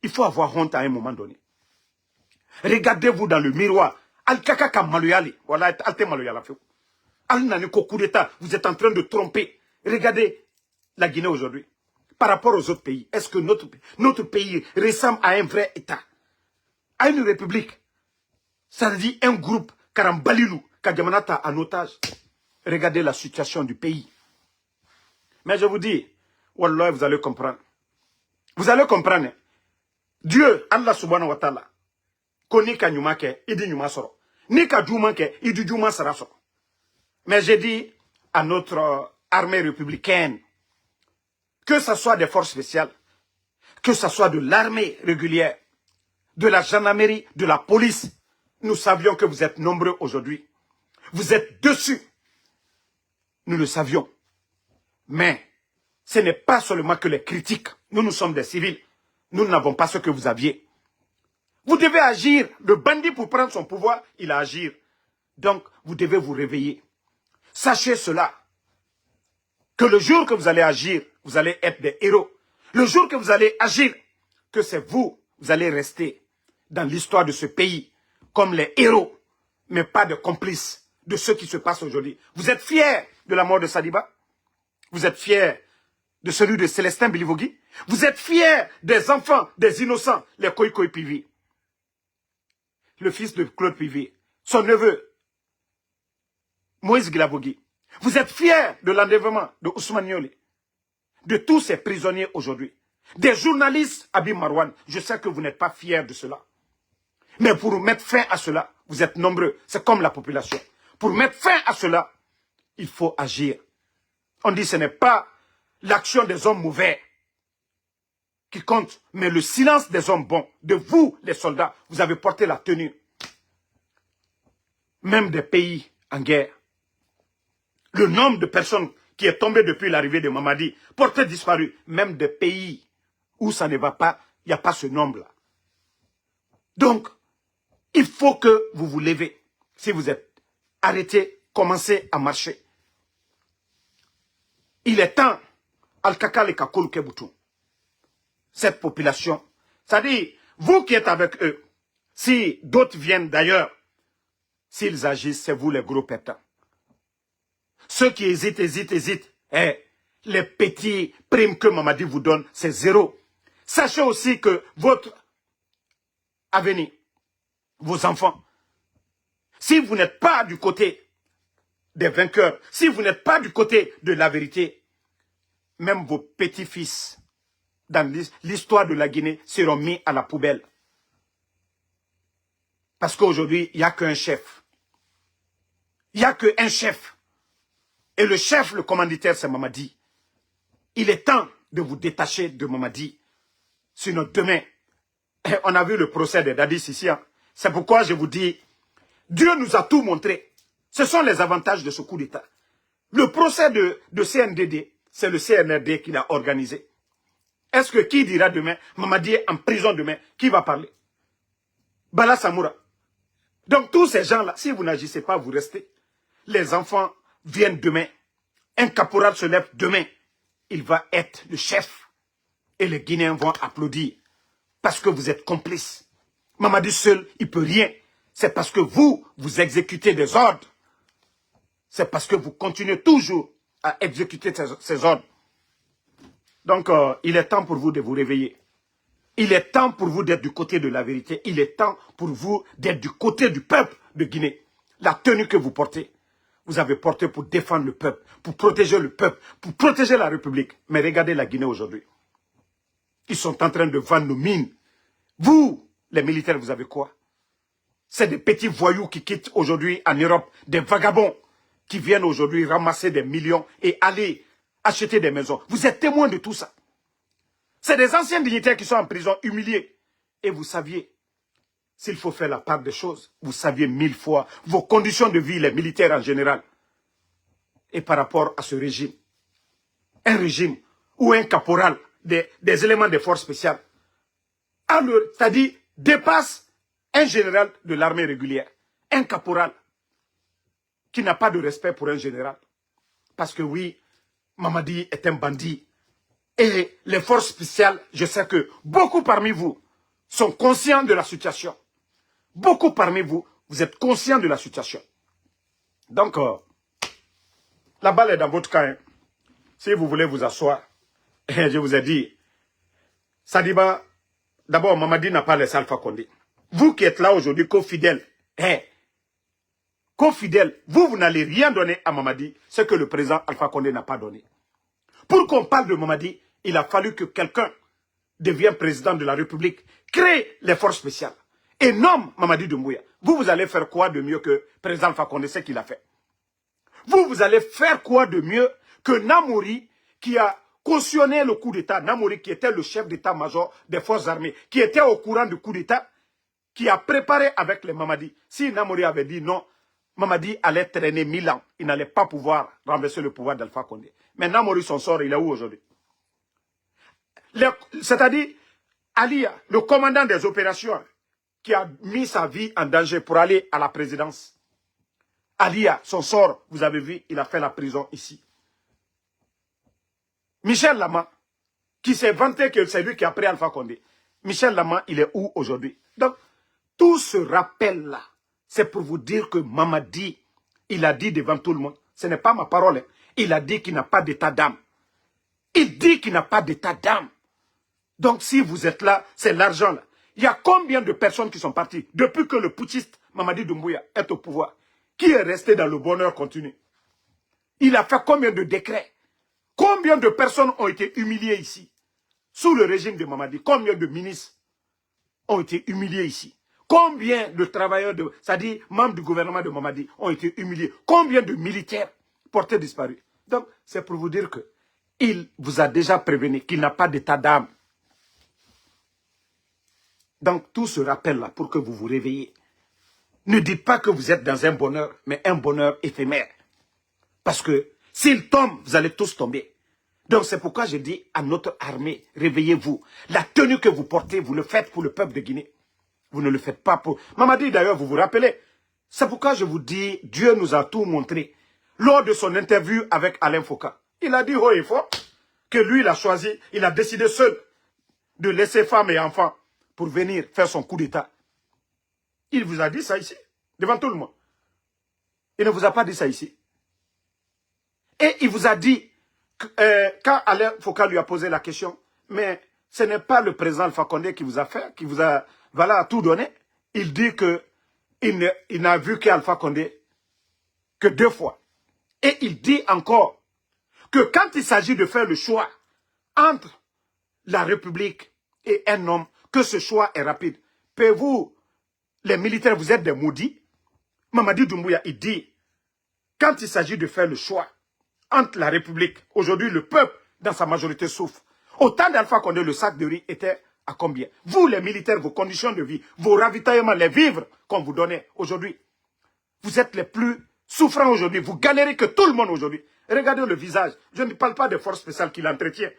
Il faut avoir honte à un moment donné. Regardez-vous dans le miroir. Al-Kaka Maloyali, voilà, Alte Maloyala fait. Al-Nani coup d'État, vous êtes en train de tromper. Regardez la Guinée aujourd'hui. Par rapport aux autres pays, est-ce que notre pays ressemble à un vrai État? À une république? Ça veut dire un groupe, Karambalilou, Kadjamanata en otage. Regardez la situation du pays. Mais je vous dis, Wallah, vous allez comprendre. Vous allez comprendre. Dieu, Allah subhanahu wa ta'ala, koni ka nyuma ke, idi nyuma soro. Ni ka djuma ke, idi djuma sara soro. Mais j'ai dit à notre armée républicaine, que ce soit des forces spéciales, que ce soit de l'armée régulière, de la gendarmerie, de la police, nous savions que vous êtes nombreux aujourd'hui. Vous êtes dessus. Nous le savions. Mais ce n'est pas seulement que les critiques. Nous sommes des civils. Nous n'avons pas ce que vous aviez. Vous devez agir. Le bandit, pour prendre son pouvoir, il a agir. Donc, vous devez vous réveiller. Sachez cela. Que le jour que vous allez agir, vous allez être des héros. Le jour que vous allez agir, que c'est vous, vous allez rester dans l'histoire de ce pays comme les héros, mais pas de complices de ce qui se passe aujourd'hui. Vous êtes fiers de la mort de Sadiba? Vous êtes fiers de celui de Célestin Bilivogui? Vous êtes fiers des enfants, des innocents, les Koïkoï Pivi? Le fils de Claude Pivi, son neveu, Moïse Guilavogui. Vous êtes fiers de l'enlèvement de Ousmane Niolé, de tous ces prisonniers aujourd'hui. Des journalistes, Abi Marwan, je sais que vous n'êtes pas fiers de cela. Mais pour mettre fin à cela, vous êtes nombreux, c'est comme la population. Pour mettre fin à cela, il faut agir. On dit que ce n'est pas l'action des hommes mauvais qui compte, mais le silence des hommes bons. De vous, les soldats, vous avez porté la tenue. Même des pays en guerre. Le nombre de personnes qui est tombé depuis l'arrivée de Mamadi, porté disparu, même des pays où ça ne va pas, il n'y a pas ce nombre-là. Donc, il faut que vous vous levez. Si vous êtes arrêté, commencez à marcher. Il est temps, Al-Kaka le Kakol Kebutu, cette population, c'est-à-dire, vous qui êtes avec eux, si d'autres viennent d'ailleurs, s'ils agissent, c'est vous les gros pétants. Ceux qui hésitent. Les petits primes que Mamadi vous donne, c'est zéro. Sachez aussi que votre avenir, vos enfants, si vous n'êtes pas du côté des vainqueurs, si vous n'êtes pas du côté de la vérité, même vos petits-fils, dans l'histoire de la Guinée, seront mis à la poubelle. Parce qu'aujourd'hui, il n'y a qu'un chef. Il n'y a qu'un chef. Et le chef, le commanditaire, c'est Mamadi. Il est temps de vous détacher de Mamadi. Sinon, demain, on a vu le procès des Dadis ici. Hein. C'est pourquoi je vous dis, Dieu nous a tout montré. Ce sont les avantages de ce coup d'État. Le procès de CNDD, c'est le CNRD qui l'a organisé. Est-ce que qui dira demain, Mamadi est en prison demain, qui va parler? Bala Samoura. Donc tous ces gens-là, si vous n'agissez pas, vous restez. Les enfants viennent demain. Un caporal se lève demain. Il va être le chef. Et les Guinéens vont applaudir. Parce que vous êtes complices. Mamadi seul, il ne peut rien. C'est parce que vous exécutez des ordres. C'est parce que vous continuez toujours à exécuter ces ordres. Donc, il est temps pour vous de vous réveiller. Il est temps pour vous d'être du côté de la vérité. Il est temps pour vous d'être du côté du peuple de Guinée. La tenue que vous portez, vous avez porté pour défendre le peuple, pour protéger le peuple, pour protéger la République. Mais regardez la Guinée aujourd'hui. Ils sont en train de vendre nos mines. Vous, les militaires, vous avez quoi? C'est des petits voyous qui quittent aujourd'hui en Europe, des vagabonds qui viennent aujourd'hui ramasser des millions et aller acheter des maisons. Vous êtes témoins de tout ça. C'est des anciens dignitaires qui sont en prison, humiliés. Et vous saviez, s'il faut faire la part des choses, vous saviez 1000 fois vos conditions de vie, les militaires en général. Et par rapport à ce régime, un régime ou un caporal, des éléments des forces spéciales, c'est-à-dire dépasse un général de l'armée régulière, un caporal qui n'a pas de respect pour un général. Parce que oui, Mamadi est un bandit. Et les forces spéciales, je sais que beaucoup parmi vous sont conscients de la situation. Beaucoup parmi vous, vous êtes conscients de la situation. Donc, la balle est dans votre camp. Hein. Si vous voulez vous asseoir, je vous ai dit, Sadiba, d'abord, Mamadi n'a pas laissé Alpha Condé. Vous qui êtes là aujourd'hui, co-fidèle, vous n'allez rien donner à Mamadi, ce que le président Alpha Condé n'a pas donné. Pour qu'on parle de Mamadi, il a fallu que quelqu'un devienne président de la République, crée les forces spéciales et nomme Mamadi Doumbouya. Vous allez faire quoi de mieux que le président Alpha Condé, ce qu'il a fait? Vous allez faire quoi de mieux que Namori qui a cautionné le coup d'État, Namori qui était le chef d'état-major des forces armées, qui était au courant du coup d'État, qui a préparé avec les Mamadi. Si Namori avait dit non, Mamadi allait traîner 1000 ans. Il n'allait pas pouvoir renverser le pouvoir d'Alpha Condé. Mais Namori, son sort, il est où aujourd'hui? C'est-à-dire, Alia, le commandant des opérations, qui a mis sa vie en danger pour aller à la présidence. Alia, son sort, vous avez vu, il a fait la prison ici. Michel Lama, qui s'est vanté que c'est lui qui a pris Alpha Condé. Michel Lama, il est où aujourd'hui? Donc, tout ce rappel-là, c'est pour vous dire que Mamadi, il a dit devant tout le monde, ce n'est pas ma parole, hein, il a dit qu'il n'a pas d'état d'âme. Il dit qu'il n'a pas d'état d'âme. Donc si vous êtes là, c'est l'argent là. Il y a combien de personnes qui sont parties depuis que le putschiste Mamadi Doumbouya est au pouvoir? Qui est resté dans le bonheur continu? Il a fait combien de décrets? Combien de personnes ont été humiliées ici? Sous le régime de Mamadi, combien de ministres ont été humiliés ici? Combien de travailleurs, c'est-à-dire membres du gouvernement de Mamadi, ont été humiliés? Combien de militaires portés disparus? Donc, c'est pour vous dire que il vous a déjà prévenu qu'il n'a pas d'état d'âme. Donc, tout ce rappel-là, pour que vous vous réveillez, ne dites pas que vous êtes dans un bonheur, mais un bonheur éphémère. Parce que s'il tombe, vous allez tous tomber. Donc, c'est pourquoi je dis à notre armée, réveillez-vous. La tenue que vous portez, vous le faites pour le peuple de Guinée. Vous ne le faites pas pour... Mamadi, d'ailleurs, vous vous rappelez. C'est pourquoi je vous dis, Dieu nous a tout montré. Lors de son interview avec Alain Foka, Il a dit haut et fort que lui, il a choisi, il a décidé seul de laisser femmes et enfants pour venir faire son coup d'État. Il vous a dit ça ici, devant tout le monde. Il ne vous a pas dit ça ici. Et il vous a dit, quand Alain Foucault lui a posé la question, mais ce n'est pas le président Alpha Condé qui vous a fait, qui vous a, voilà, tout donné. Il dit que il n'a vu qu'Alpha Condé que 2 fois. Et il dit encore que quand il s'agit de faire le choix entre la République et un homme, que ce choix est rapide. Vous, les militaires, vous êtes des maudits. Mamadi Doumbouya, il dit, quand il s'agit de faire le choix entre la République, aujourd'hui le peuple, dans sa majorité, souffre. Au temps d'Alpha Condé, le sac de riz était à combien? Vous, les militaires, vos conditions de vie, vos ravitaillements, les vivres qu'on vous donnait aujourd'hui, vous êtes les plus souffrants aujourd'hui. Vous galérez que tout le monde aujourd'hui. Regardez le visage. Je ne parle pas des forces spéciales qui l'entretiennent.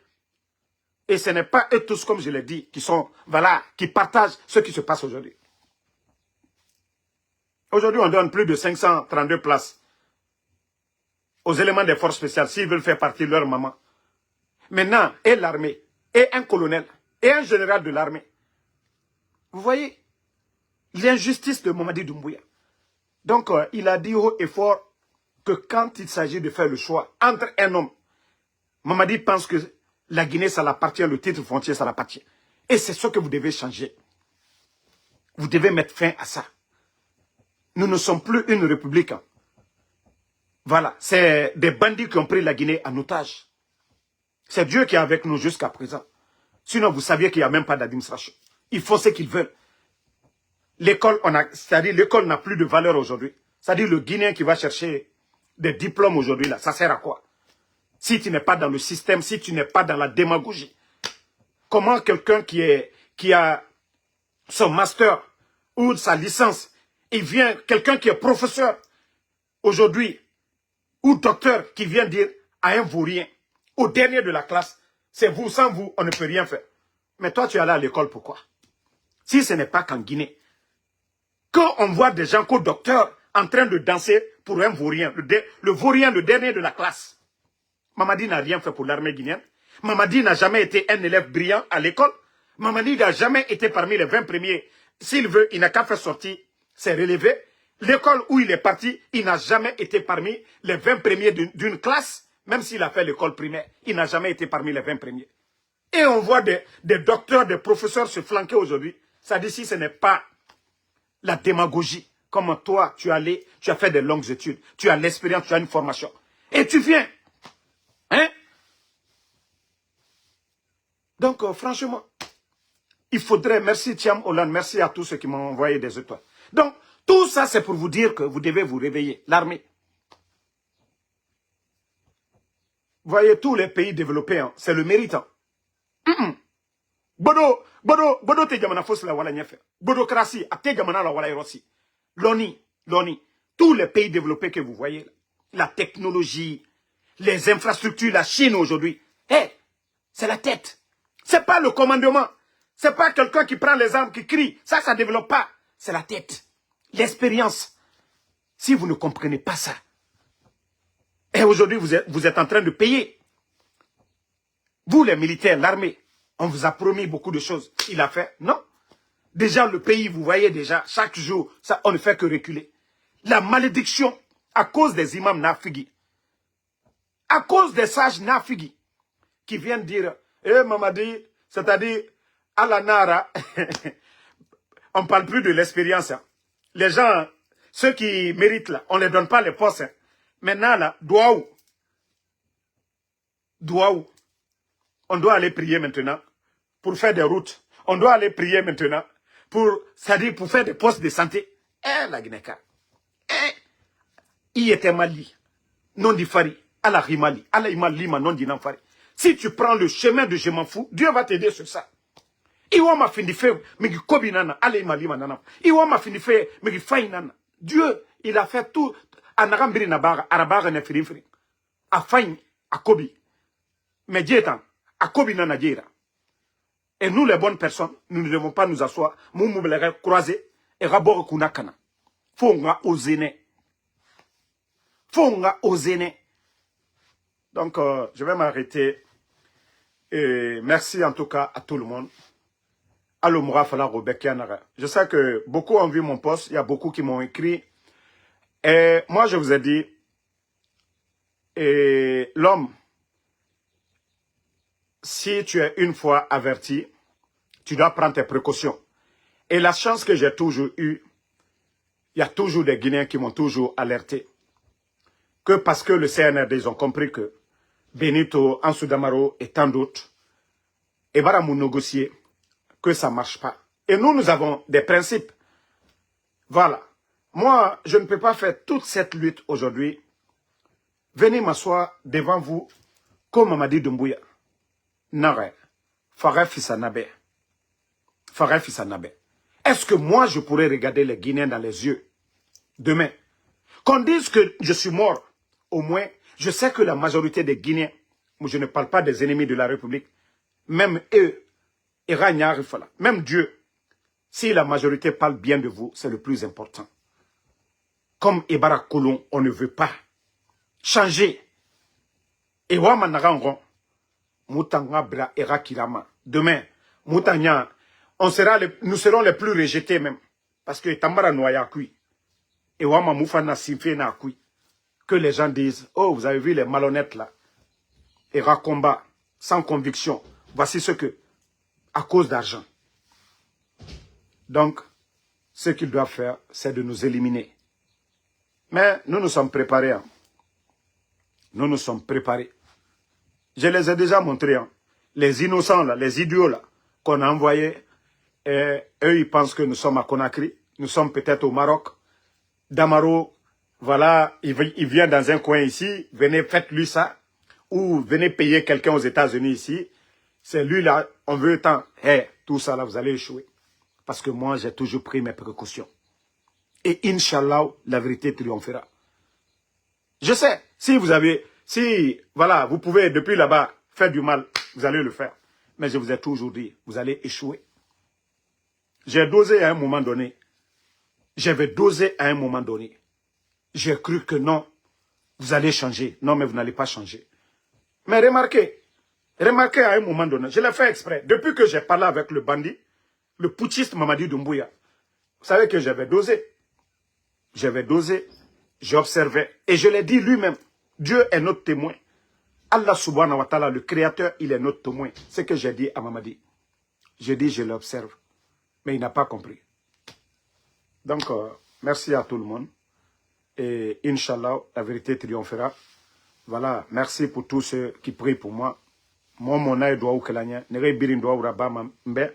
Et ce n'est pas eux tous, comme je l'ai dit, qui sont, voilà, qui partagent ce qui se passe aujourd'hui. Aujourd'hui, on donne plus de 532 places aux éléments des forces spéciales s'ils veulent faire partie de leur maman. Maintenant, et l'armée, et un colonel, et un général de l'armée. Vous voyez l'injustice de Mamadi Doumbouya. Donc, il a dit haut et fort que quand il s'agit de faire le choix entre un homme, Mamadi pense que la Guinée, ça l'appartient, le titre frontier, ça l'appartient. Et c'est ce que vous devez changer. Vous devez mettre fin à ça. Nous ne sommes plus une république. Voilà, c'est des bandits qui ont pris la Guinée en otage. C'est Dieu qui est avec nous jusqu'à présent. Sinon, vous saviez qu'il n'y a même pas d'administration. Ils font ce qu'ils veulent. L'école, c'est-à-dire l'école n'a plus de valeur aujourd'hui. C'est-à-dire le Guinéen qui va chercher des diplômes aujourd'hui, là, ça sert à quoi? Si tu n'es pas dans le système, si tu n'es pas dans la démagogie, comment quelqu'un qui a son master ou sa licence, il vient, quelqu'un qui est professeur aujourd'hui, ou docteur qui vient dire à un vaurien, au dernier de la classe, c'est vous, sans vous, on ne peut rien faire. Mais toi, tu es allé à l'école, pourquoi? Si ce n'est pas qu'en Guinée, quand on voit des gens qu'au docteur en train de danser pour un vaurien, le vaurien, le dernier de la classe. Mamadi n'a rien fait pour l'armée guinéenne. Mamadi n'a jamais été un élève brillant à l'école. Mamadi n'a jamais été parmi les 20 premiers. S'il veut, il n'a qu'à faire sortir ses relevés. L'école où il est parti, il n'a jamais été parmi les 20 premiers d'une classe, même s'il a fait l'école primaire. Il n'a jamais été parmi les 20 premiers. Et on voit des docteurs, des professeurs se flanquer aujourd'hui. Ça dit si ce n'est pas la démagogie. Comme toi, tu as fait des longues études, tu as l'expérience, tu as une formation. Et tu viens. Hein? Donc, franchement, il faudrait, merci Thiam Hollande, merci à tous ceux qui m'ont envoyé des étoiles. Donc, tout ça, c'est pour vous dire que vous devez vous réveiller, l'armée. Vous voyez, tous les pays développés, hein, c'est le mérite. Hein. Bodo te jamana fos la wala nyefe. Bodocratie, a te jamana la wala erosi. L'ONI, tous les pays développés que vous voyez, la technologie, les infrastructures, la Chine aujourd'hui, c'est la tête. C'est pas le commandement. C'est pas quelqu'un qui prend les armes, qui crie. Ça ne développe pas. C'est la tête. L'expérience. Si vous ne comprenez pas ça, et aujourd'hui vous êtes en train de payer. Vous les militaires, l'armée, on vous a promis beaucoup de choses. Il a fait, non. Déjà le pays, vous voyez déjà, chaque jour, ça, on ne fait que reculer. La malédiction à cause des imams nafigi. À cause des sages nafigi. Qui viennent dire, Mamadi, c'est-à-dire, à la Nara, on ne parle plus de l'expérience. Hein. Les gens, ceux qui méritent là, on ne les donne pas les postes. Hein. Maintenant là, Douaou, on doit aller prier maintenant pour faire des routes. On doit aller prier maintenant c'est-à-dire pour faire des postes de santé. La Guinée-Ka. Il était mali, non di fari, à la rimali, à la imalima, non di nanfari. Si tu prends le chemin de je m'en fous, Dieu va t'aider sur ça. Iwa ma fini fait, megi kobi nana, ala imalima nana. Iwa ma fini fait, megi fay nana. Dieu, il a fait tout. Anagambiri nabara, arabara ne firi. A fay, a kobi. Mais Dieu est a kobi nana dira. Et nous, les bonnes personnes, nous ne devons pas nous asseoir, nous croiser et rabord kunakana. Faut nga oser. Faut nga oser. Donc, je vais m'arrêter. Et merci en tout cas à tout le monde. Je sais que beaucoup ont vu mon post, il y a beaucoup qui m'ont écrit. Et moi, je vous ai dit, l'homme, si tu es une fois averti, tu dois prendre tes précautions. Et la chance que j'ai toujours eue, il y a toujours des Guinéens qui m'ont toujours alerté. Que parce que le CNRD, ils ont compris que Benito, Ansou Damaro et tant d'autres, et voilà nous négocier, que ça ne marche pas. Et nous avons des principes. Voilà. Moi, je ne peux pas faire toute cette lutte aujourd'hui. Venez m'asseoir devant vous, comme Mamadi Doumbouya. Nare, Farah Fissanabe. Farah Fissanabe. Est-ce que moi, je pourrais regarder les Guinéens dans les yeux demain? Qu'on dise que je suis mort, au moins, je sais que la majorité des Guinéens, je ne parle pas des ennemis de la République, même eux, même Dieu, si la majorité parle bien de vous, c'est le plus important. Comme Ibara Kolon, on ne veut pas changer. Et Wamanarangon, Moutanga Bra Era Kirama. Demain, Moutanya, nous serons les plus rejetés même. Parce que Tambara Noya Kui. Et Wama Moufana Simfe na Kui. Que les gens disent, oh, vous avez vu les malhonnêtes là. Era combat, sans conviction. Voici ce que, à cause d'argent. Donc, ce qu'ils doivent faire, c'est de nous éliminer. Mais nous nous sommes préparés. Hein. Nous nous sommes préparés. Je les ai déjà montrés. Hein. Les innocents, là, les idiots là, qu'on a envoyés, eux, ils pensent que nous sommes à Conakry. Nous sommes peut-être au Maroc. Damaro, voilà, il vient dans un coin ici. Venez, faites-lui ça. Ou venez payer quelqu'un aux États-Unis ici. C'est lui là, on veut tant. Hey, tout ça là, vous allez échouer. Parce que moi, j'ai toujours pris mes précautions. Et Inch'Allah, la vérité triomphera. Je sais, voilà, vous pouvez depuis là-bas faire du mal, vous allez le faire. Mais je vous ai toujours dit, vous allez échouer. J'ai dosé à un moment donné. J'avais dosé à un moment donné. J'ai cru que non, vous allez changer. Non, mais vous n'allez pas changer. Mais remarquez à un moment donné, je l'ai fait exprès. Depuis que j'ai parlé avec le bandit, le putschiste Mamadi Doumbouya, vous savez que j'avais dosé. J'avais dosé, j'observais. Et je l'ai dit lui-même, Dieu est notre témoin. Allah subhanahu wa ta'ala, le créateur, il est notre témoin. C'est ce que j'ai dit à Mamadi. J'ai dit, je l'observe. Mais il n'a pas compris. Donc, merci à tout le monde. Et Inch'Allah, la vérité triomphera. Voilà, merci pour tous ceux qui prient pour moi. Moi, mon aïe doit ou kelanya, nere birin doit ou rabba mbe.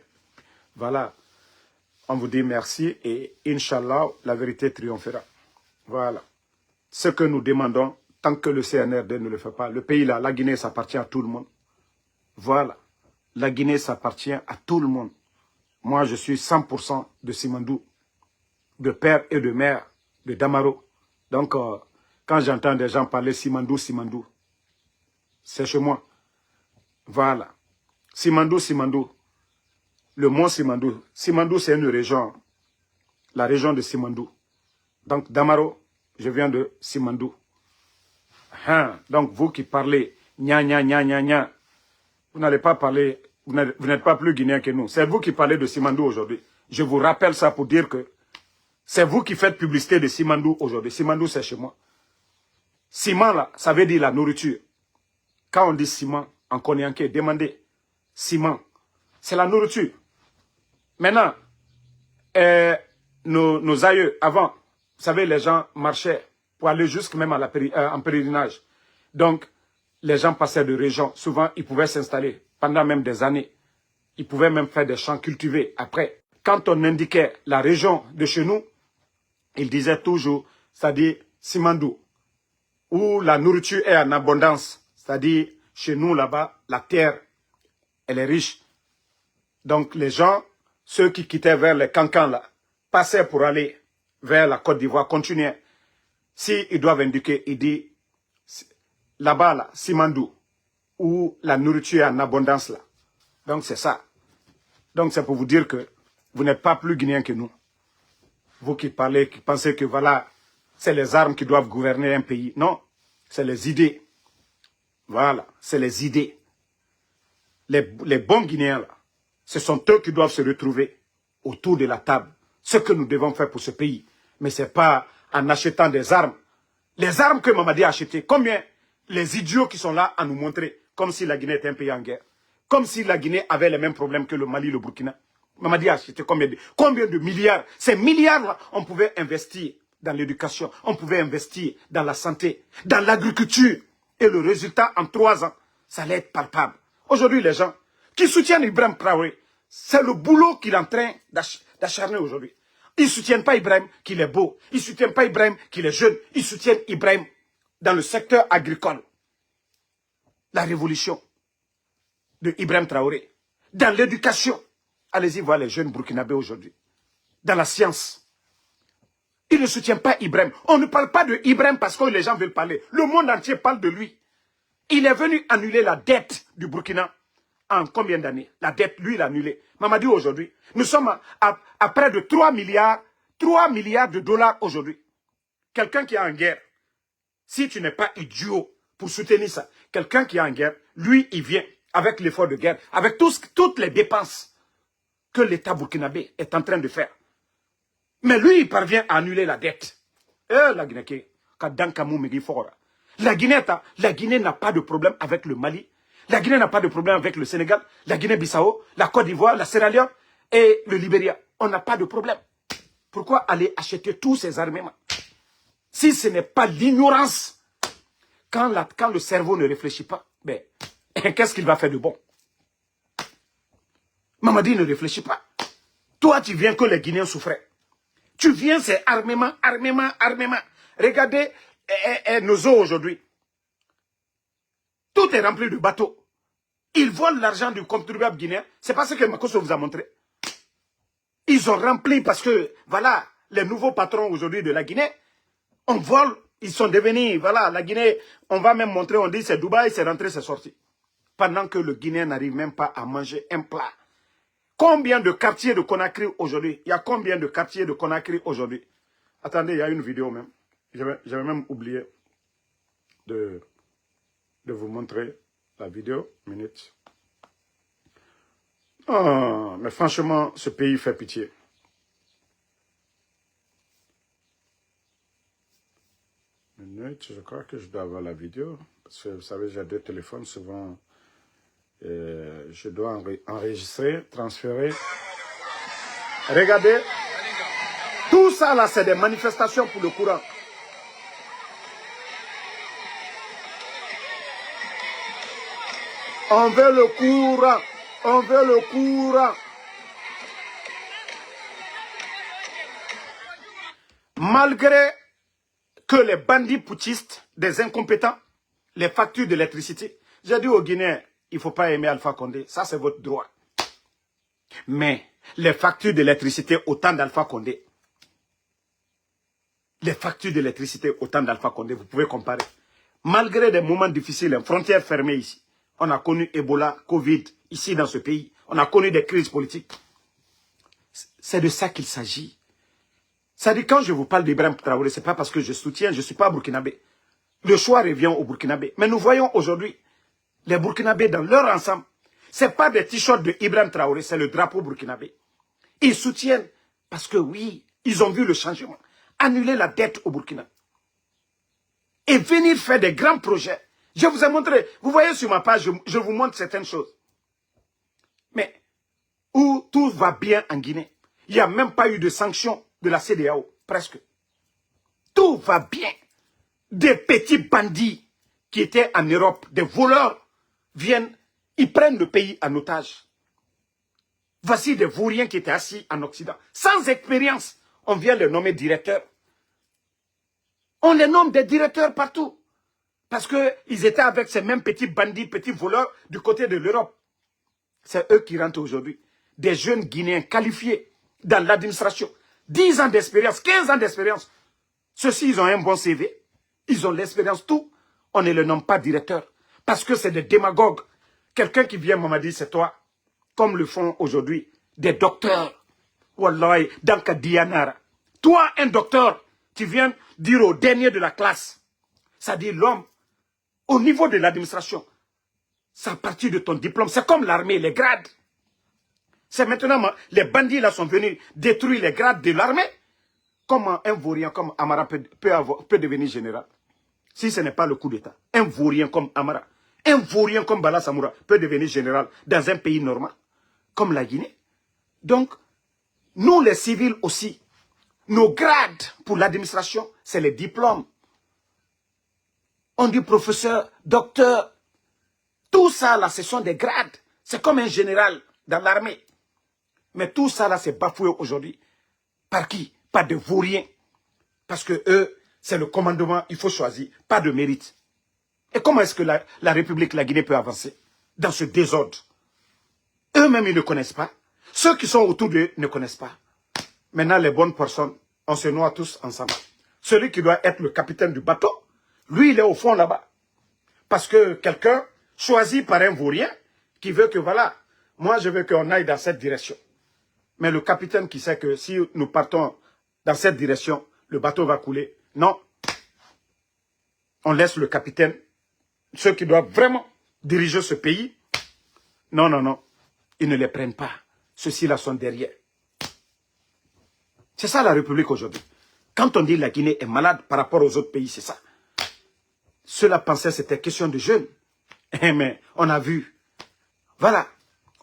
Voilà, on vous dit merci et Inch'Allah, la vérité triomphera. Voilà. Ce que nous demandons, tant que le CNRD ne le fait pas, le pays là, la Guinée, ça appartient à tout le monde. Voilà. La Guinée, ça appartient à tout le monde. Moi, je suis 100% de Simandou, de père et de mère, de Damaro. Donc, quand j'entends des gens parler Simandou, Simandou, c'est chez moi. Voilà. Simandou, Simandou. Le mont Simandou. Simandou, c'est une région. La région de Simandou. Donc, Damaro, je viens de Simandou. Hein. Donc, vous qui parlez, gna gna gna gna gna, vous n'allez pas parler, vous n'êtes pas plus guinéen que nous. C'est vous qui parlez de Simandou aujourd'hui. Je vous rappelle ça pour dire que c'est vous qui faites publicité de Simandou aujourd'hui. Simandou, c'est chez moi. Ciment, là, ça veut dire la nourriture. Quand on dit ciment, en Konyanké, demandez ciment. C'est la nourriture. Maintenant, nos aïeux, avant, vous savez, les gens marchaient pour aller jusque même en pèlerinage. Donc, les gens passaient de région. Souvent, ils pouvaient s'installer pendant même des années. Ils pouvaient même faire des champs cultivés. Après, quand on indiquait la région de chez nous, ils disaient toujours, c'est-à-dire Simandou, où la nourriture est en abondance. C'est-à-dire, chez nous là-bas, la terre, elle est riche. Donc, les gens, ceux qui quittaient vers les cancans là, passaient pour aller vers la Côte d'Ivoire, continuaient. S'ils doivent indiquer, ils disent, là-bas, là, Simandou, où la nourriture est en abondance là. Donc, c'est ça. Donc, c'est pour vous dire que vous n'êtes pas plus guinéen que nous. Vous qui parlez, qui pensez que voilà, c'est les armes qui doivent gouverner un pays. Non, c'est les idées. Voilà, c'est les idées. Les bons Guinéens, là, ce sont eux qui doivent se retrouver autour de la table. Ce que nous devons faire pour ce pays. Mais ce n'est pas en achetant des armes. Les armes que Mamadi a achetées, combien les idiots qui sont là à nous montrer, comme si la Guinée était un pays en guerre. Comme si la Guinée avait les mêmes problèmes que le Mali, le Burkina. Mamadi a acheté combien de milliards? Ces milliards-là, on pouvait investir dans l'éducation, on pouvait investir dans la santé, dans l'agriculture. Et le résultat, en 3 ans, ça allait être palpable. Aujourd'hui, les gens qui soutiennent Ibrahim Traoré, c'est le boulot qu'il est en train d'acharner aujourd'hui. Ils ne soutiennent pas Ibrahim qu'il est beau. Ils ne soutiennent pas Ibrahim qu'il est jeune. Ils soutiennent Ibrahim dans le secteur agricole. La révolution de Ibrahim Traoré. Dans l'éducation. Allez-y voir les jeunes burkinabés aujourd'hui. Dans la science. Ils ne soutiennent pas Ibrahim. On ne parle pas de Ibrahim parce que les gens veulent parler. Le monde entier parle de lui. Il est venu annuler la dette du Burkina en combien d'années? La dette, lui, il a annulé. Mamadi, aujourd'hui, nous sommes à près de 3 milliards de dollars aujourd'hui. Quelqu'un qui est en guerre, si tu n'es pas idiot pour soutenir ça, quelqu'un qui est en guerre, lui, il vient avec l'effort de guerre, avec toutes les dépenses que l'État burkinabé est en train de faire. Mais lui, il parvient à annuler la dette. La Guinée, la Guinée n'a pas de problème avec le Mali. La Guinée n'a pas de problème avec le Sénégal, la Guinée-Bissau, la Côte d'Ivoire, la Sierra Leone et le Libéria. On n'a pas de problème. Pourquoi aller acheter tous ces armements? Si ce n'est pas l'ignorance, quand le cerveau ne réfléchit pas, ben, qu'est-ce qu'il va faire de bon? Mamadi ne réfléchit pas. Toi, tu viens que les Guinéens souffraient. Tu viens, c'est armement. Regardez nos eaux aujourd'hui. Tout est rempli de bateaux. Ils volent l'argent du contribuable guinéen. C'est pas ce que Makosso vous a montré. Ils ont rempli parce que, voilà, les nouveaux patrons aujourd'hui de la Guinée, on vole, ils sont devenus, voilà, la Guinée, on va même montrer, on dit c'est Dubaï, c'est rentré, c'est sorti. Pendant que le Guinéen n'arrive même pas à manger un plat. Combien de quartiers de Conakry aujourd'hui? Il y a combien de quartiers de Conakry aujourd'hui? Attendez, il y a une vidéo même. J'avais même oublié de vous montrer la vidéo. Minute. Oh, mais franchement, ce pays fait pitié. Minute, je crois que je dois avoir la vidéo. Parce que vous savez, j'ai 2 téléphones souvent. Je dois enregistrer, transférer. Regardez. Tout ça là, c'est des manifestations pour le courant. On veut le courant. On veut le courant. Malgré que les bandits putschistes, des incompétents, les factures d'électricité, j'ai dit aux Guinéens, il ne faut pas aimer Alpha Condé, ça c'est votre droit. Mais les factures d'électricité au temps d'Alpha Condé, les factures d'électricité au temps d'Alpha Condé, vous pouvez comparer. Malgré des moments difficiles, les frontières fermées ici, on a connu Ebola, Covid, ici dans ce pays. On a connu des crises politiques. C'est de ça qu'il s'agit. Ça dit, quand je vous parle d'Ibrahim Traoré, ce n'est pas parce que je soutiens, je ne suis pas burkinabé. Le choix revient aux Burkinabés. Mais nous voyons aujourd'hui, les Burkinabés dans leur ensemble, ce n'est pas des t-shirts de Ibrahim Traoré, c'est le drapeau burkinabé. Ils soutiennent parce que oui, ils ont vu le changement. Annuler la dette au Burkina. Et venir faire des grands projets. Je vous ai montré, vous voyez sur ma page, je vous montre certaines choses. Mais où tout va bien en Guinée, il n'y a même pas eu de sanctions de la CEDEAO, presque. Tout va bien. Des petits bandits qui étaient en Europe, des voleurs, viennent, ils prennent le pays en otage. Voici des vauriens qui étaient assis en Occident. Sans expérience, on vient les nommer directeurs. On les nomme des directeurs partout. Parce qu'ils étaient avec ces mêmes petits bandits, petits voleurs du côté de l'Europe. C'est eux qui rentrent aujourd'hui. Des jeunes Guinéens qualifiés dans l'administration. 10 ans d'expérience, 15 ans d'expérience. Ceux-ci, ils ont un bon CV. Ils ont l'expérience, tout. On ne les nomme pas directeurs. Parce que c'est des démagogues. Quelqu'un qui vient m'a dit, c'est toi. Comme le font aujourd'hui des docteurs. Wallahi, dans Kadianara. Toi, un docteur, tu viens dire au dernier de la classe. Ça dit l'homme Au niveau de l'administration, c'est à partir de ton diplôme. C'est comme l'armée, les grades. C'est maintenant, les bandits là sont venus détruire les grades de l'armée. Comment un vaurien comme Amara peut devenir général? Si ce n'est pas le coup d'État. Un vaurien comme Amara, un vaurien comme Bala Samoura peut devenir général dans un pays normal, comme la Guinée. Donc, nous les civils aussi, nos grades pour l'administration, c'est les diplômes. On dit professeur, docteur, tout ça là, ce sont des grades. C'est comme un général dans l'armée. Mais tout ça là, c'est bafoué aujourd'hui. Par qui? Par des vauriens. Parce que eux, c'est le commandement, il faut choisir, pas de mérite. Et comment est-ce que la République, la Guinée peut avancer dans ce désordre? Eux-mêmes, ils ne connaissent pas. Ceux qui sont autour d'eux ne connaissent pas. Maintenant, les bonnes personnes, on se noie tous ensemble. Celui qui doit être le capitaine du bateau, lui, il est au fond là-bas. Parce que quelqu'un choisi par un vaurien qui veut que, voilà, moi, je veux qu'on aille dans cette direction. Mais le capitaine qui sait que si nous partons dans cette direction, le bateau va couler. Non. On laisse le capitaine, ceux qui doivent vraiment diriger ce pays. Non, non, non. Ils ne les prennent pas. Ceux-ci là sont derrière. C'est ça la République aujourd'hui. Quand on dit la Guinée est malade par rapport aux autres pays, c'est ça. Ceux-là pensaient que c'était question de jeunes. Mais on a vu. Voilà.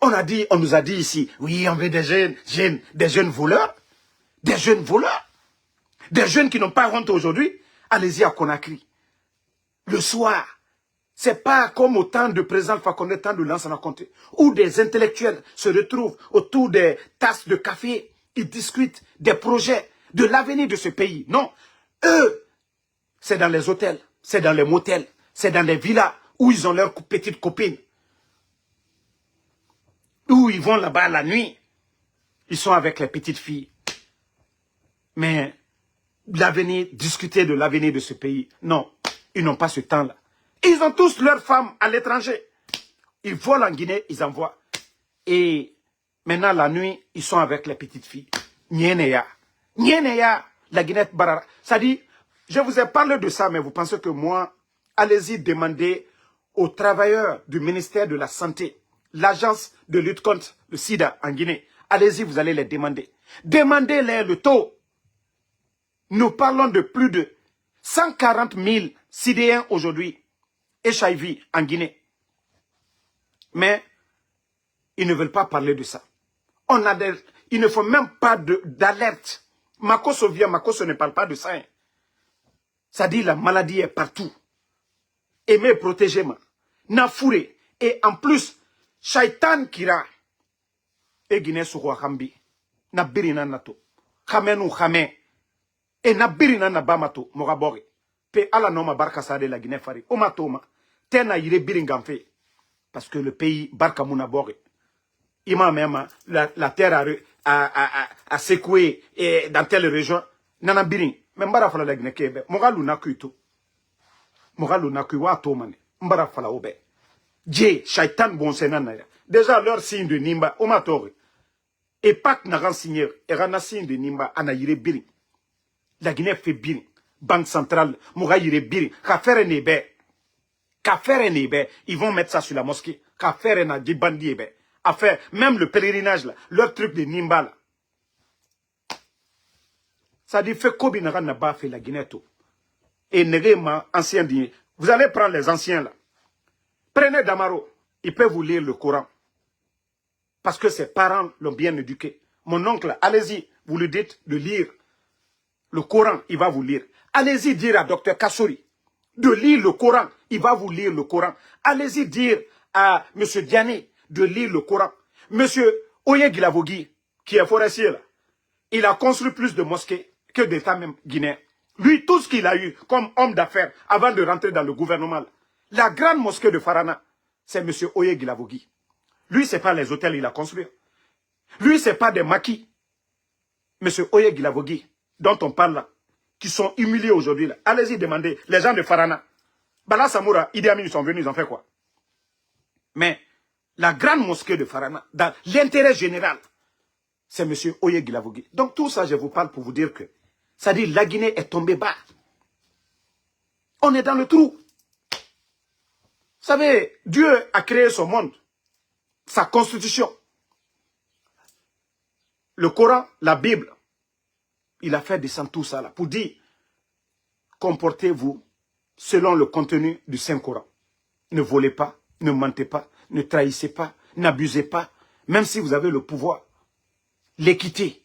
On nous a dit ici, oui, on veut des jeunes voleurs. Des jeunes voleurs. Des jeunes qui n'ont pas honte aujourd'hui. Allez-y à Conakry. Le soir. C'est pas comme au temps de président Fakonde, temps de Lansana Conté, où des intellectuels se retrouvent autour des tasses de café. Ils discutent des projets, de l'avenir de ce pays. Non. Eux, c'est dans les hôtels, c'est dans les motels, c'est dans les villas où ils ont leurs petites copines. Où ils vont là-bas la nuit. Ils sont avec les petites filles. Mais l'avenir, discuter de l'avenir de ce pays, non, ils n'ont pas ce temps-là. Ils ont tous leurs femmes à l'étranger. Ils volent en Guinée, ils envoient. Et maintenant, la nuit, ils sont avec les petites filles. Nyeneya. Nyeneya, la Guinée Barara. Ça dit, je vous ai parlé de ça, mais vous pensez que moi, allez-y demander aux travailleurs du ministère de la Santé, l'agence de lutte contre le sida en Guinée. Allez-y, vous allez les demander. Demandez-les le taux. Nous parlons de plus de 140 000 sidéens aujourd'hui, HIV en Guinée. Mais ils ne veulent pas parler de ça. Il ne faut même pas d'alerte. Makoso vient, Makoso ne parle pas de ça. Hein. Ça dit la maladie est partout. Aimez, protégez-moi. Nafoure. Et en plus, Shaitan Kira. Et Guinée Souwa Hambi. Nabirina Nato. Khamenu Khame. Et Nabirina Nabamato. Mogabori. Pe ala noma barka sa de la Guinée Fari. Omatoma. Tena yire biringamfe. Parce que le pays barka muna bori. Ima même la terre a secoué dans telle région. Nana birin. Mbara fala la Guinée Kebe. Mogalu nakuito. Mogalu nakuwa tomane. Mbara fala obe. Dje, Shaitan bon senana. Déjà leur signe de Nimba. Omatore. Et pas que n'a signé. Et rana signe de Nimba. Ana yire birin. La Guinée fait birin. Banque centrale. Moga yire birin. Kafere nebe. Kafere nebe. Ils vont mettre ça sur la mosquée. Kafere na di bandi ebe. À faire même le pèlerinage là, leur truc de Nimba là. Ça dit fait Kobi n'a pas fait la Guinée tout. Et Negema, ancien dîner. Vous allez prendre les anciens là. Prenez Damaro, il peut vous lire le Coran. Parce que ses parents l'ont bien éduqué. Mon oncle, allez-y, vous lui dites de lire le Coran, il va vous lire. Allez-y dire à Dr Kassouri de lire le Coran, il va vous lire le Coran. Allez-y dire à M. Diané de lire le Coran. Monsieur Oye Guilavogui, qui est forestier là, il a construit plus de mosquées que d'État même guinéen. Lui, tout ce qu'il a eu comme homme d'affaires avant de rentrer dans le gouvernement, là, la grande mosquée de Farana, c'est monsieur Oye Guilavogui. Lui, c'est pas les hôtels qu'il a construits. Lui, c'est pas des maquis. Monsieur Oye Guilavogui, dont on parle là, qui sont humiliés aujourd'hui là. Allez-y demander, les gens de Farana. Bala Samoura, Idi Amin, ils sont venus, ils ont fait quoi? Mais la grande mosquée de Farana, dans l'intérêt général, c'est M. Oye Guilavogui. Donc tout ça, je vous parle pour vous dire que, ça dit, la Guinée est tombée bas. On est dans le trou. savez, Dieu a créé son monde, sa constitution. Le Coran, la Bible, il a fait descendre tout ça là pour dire, comportez-vous selon le contenu du Saint-Coran. Ne volez pas, ne mentez pas, ne trahissez pas, n'abusez pas, même si vous avez le pouvoir. L'équité.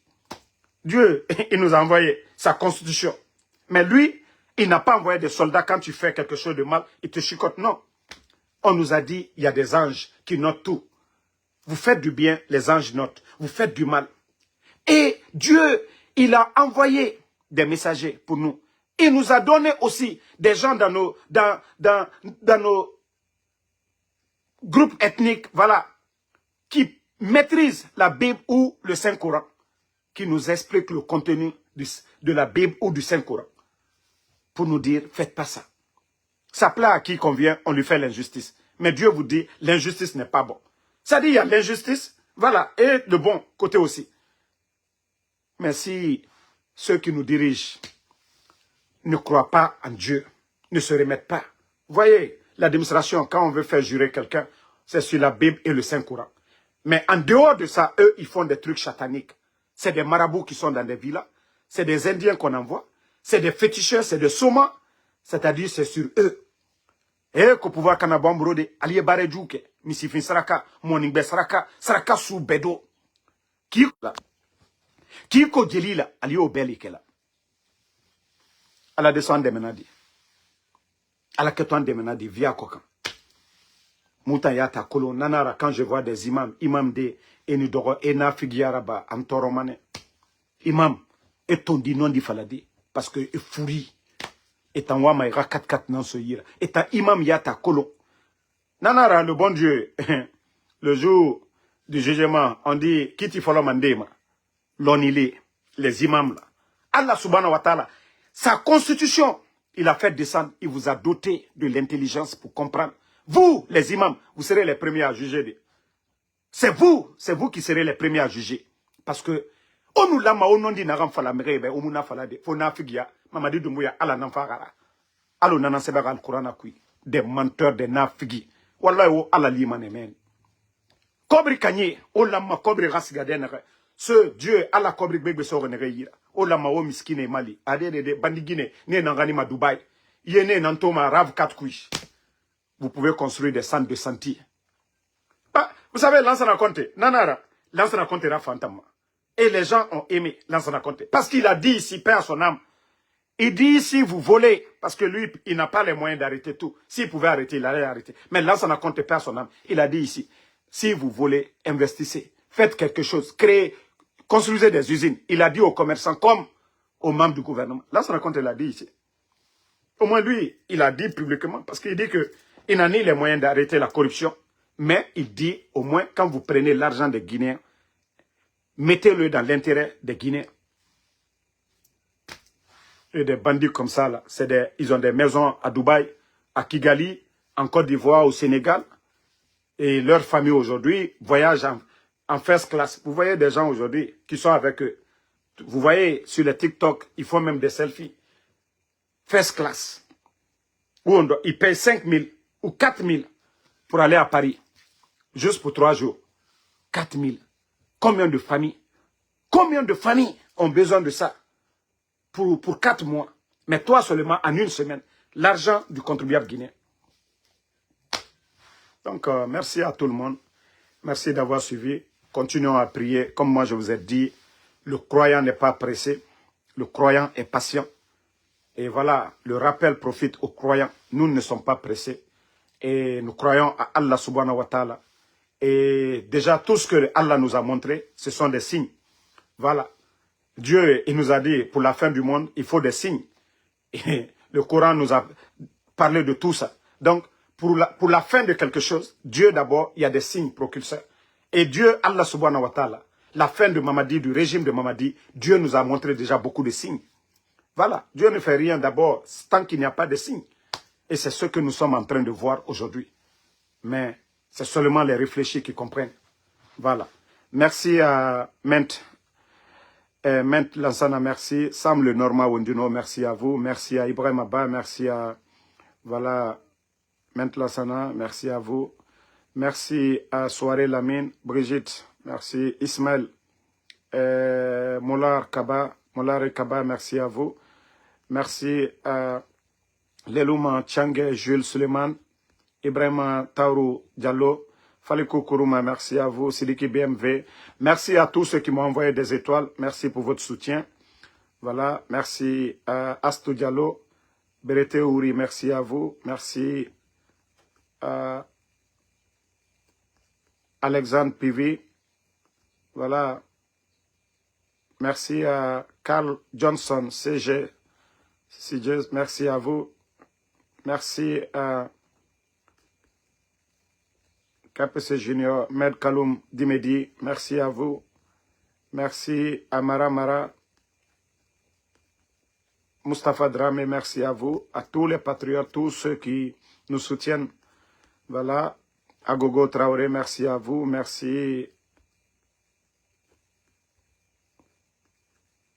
Dieu, il nous a envoyé sa constitution. Mais lui, il n'a pas envoyé des soldats quand tu fais quelque chose de mal, il te chicote. Non. On nous a dit, il y a des anges qui notent tout. Vous faites du bien, les anges notent. Vous faites du mal. Et Dieu, il a envoyé des messagers pour nous. Il nous a donné aussi des gens dans nos groupes ethniques, voilà, qui maîtrisent la Bible ou le Saint-Coran, qui nous expliquent le contenu de la Bible ou du Saint-Coran, pour nous dire, faites pas ça. Ça plaît à qui convient, on lui fait l'injustice. Mais Dieu vous dit, l'injustice n'est pas bon. Ça dit, il y a l'injustice, voilà, et le bon côté aussi. Mais si ceux qui nous dirigent ne croient pas en Dieu, ne se remettent pas. Vous voyez, l'administration, quand on veut faire jurer quelqu'un, c'est sur la Bible et le Saint-Coran. Mais en dehors de ça, eux, ils font des trucs sataniques. C'est des marabouts qui sont dans des villas, c'est des Indiens qu'on envoie, c'est des féticheurs, c'est des somas, c'est-à-dire c'est sur eux. Et qu'au pouvoir Kanabam Brode, Aliye Baredjouke, Missifin Saraka, Moningbe Saraka, Saraka sous Bedo. Qui ko Jelila, Aliye Obelikela. À la descente des menadi. À la keton des menadi, via Kokan. Moutan Yata Kolo, Nanara, quand je vois des imams, imam de Enidoro, Ena Figiaraba, Antoromane. Imam, et ton dit non di faladi, parce que il fourri. Et en wama ira 4-4 nan so yira. Et en imam Yata Kolo. Nanara, le bon Dieu, le jour du jugement, on dit, Kiti Folo Mandema, l'onili, les imams là. Allah subhanahu wa ta'ala, sa constitution, il a fait descendre, il vous a doté de l'intelligence pour comprendre. Vous, les imams, vous serez les premiers à juger. C'est vous qui serez les premiers à juger. Parce que, on nous l'a on dit n'aram fala merebe, on nous n'a fala de, faut n'a figia, mamadi dumbuya, ala n'enfara. Alo nana sebera al Qur'an kui, des menteurs, des nafigi. Wallah o ala liman emen. Kobri kanye, o lama kobri rasigaden, ce Dieu, ala kobri bebe so renere yira. O lama o miskine mali, ade de bandigine, ne nangani ma Dubaï, yene nantoma rav kat kui. Vous pouvez construire des centres de santé. Ah, vous savez, Lansana Conté, Nanara, Lansana Conté era fantôme. Et les gens ont aimé Lansana Conté. Parce qu'il a dit ici, Père son âme, il dit ici, vous volez, parce que lui, il n'a pas les moyens d'arrêter tout. S'il pouvait arrêter, il allait arrêter. Mais Lansana Conté, Père son âme, il a dit ici, si vous volez, investissez, faites quelque chose, créez, construisez des usines. Il a dit aux commerçants comme aux membres du gouvernement. Lansana Conté l'a dit ici. Au moins lui, il a dit publiquement, parce qu'il dit que il n'a ni les moyens d'arrêter la corruption, mais il dit au moins quand vous prenez l'argent des Guinéens, mettez-le dans l'intérêt des Guinéens. Et des bandits comme ça, là, ils ont des maisons à Dubaï, à Kigali, en Côte d'Ivoire, au Sénégal. Et leur famille aujourd'hui voyage en first class. Vous voyez des gens aujourd'hui qui sont avec eux. Vous voyez sur les TikTok, ils font même des selfies. First class. Où ils payent 5 000 ou 4 000 pour aller à Paris. Juste pour 3 jours. 4 000. Combien de familles ont besoin de ça pour 4 mois? Mais toi seulement, en une semaine, l'argent du contribuable guinéen. Donc, merci à tout le monde. Merci d'avoir suivi. Continuons à prier. Comme moi, je vous ai dit, le croyant n'est pas pressé. Le croyant est patient. Et voilà, le rappel profite aux croyants. Nous ne sommes pas pressés. Et nous croyons à Allah subhanahu wa ta'ala. Et déjà, tout ce que Allah nous a montré, ce sont des signes. Voilà. Dieu, il nous a dit, pour la fin du monde, il faut des signes. Et le Coran nous a parlé de tout ça. Donc, pour la fin de quelque chose, Dieu d'abord, il y a des signes propulseurs. Et Dieu, Allah subhanahu wa ta'ala, la fin de Mamadi, du régime de Mamadi, Dieu nous a montré déjà beaucoup de signes. Voilà. Dieu ne fait rien d'abord tant qu'il n'y a pas de signes. Et c'est ce que nous sommes en train de voir aujourd'hui. Mais c'est seulement les réfléchis qui comprennent. Voilà. Merci à Ment Lansana, merci. Sam le Norma Wondino, merci à vous. Merci à Ibrahim Abba, merci à... Voilà. Mentlasana, merci à vous. Merci à Soirée Lamine, Brigitte, merci. Ismaël, Molar et Kaba, merci à vous. Merci à Lelouma Tchangé, Jules Suleiman, Ibrahima Taurou Diallo, Falikou Kourouma, merci à vous. Sidiki BMV, merci à tous ceux qui m'ont envoyé des étoiles, merci pour votre soutien. Voilà, merci à Astou Diallo, Berete Ouri, merci à vous. Merci à Alexandre Pivi, voilà. Merci à Carl Johnson, CG, merci à vous. Merci à KPC Junior, Med Kaloum Dimedi, merci à vous. Merci à Mara, Mustapha Dramé, merci à vous. À tous les patriotes, tous ceux qui nous soutiennent. Voilà. À Gogo Traoré, merci à vous. Merci.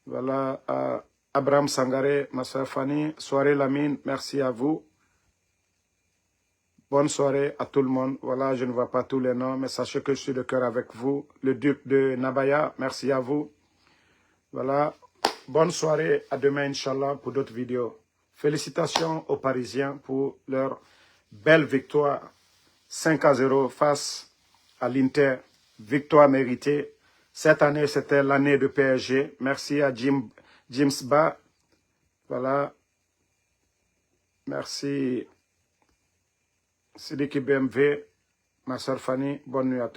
Voilà. À Abraham Sangaré, ma soeur Fanny, Soirée Lamine, merci à vous. Bonne soirée à tout le monde. Voilà, je ne vois pas tous les noms, mais sachez que je suis de cœur avec vous. Le duc de Nabaya, merci à vous. Voilà. Bonne soirée, à demain, Inch'Allah, pour d'autres vidéos. Félicitations aux Parisiens pour leur belle victoire 5-0 face à l'Inter. Victoire méritée. Cette année, c'était l'année de PSG. Merci à James Ba. Voilà. Merci. Sidiki BMV. Ma soeur Fanny, bonne nuit à tous.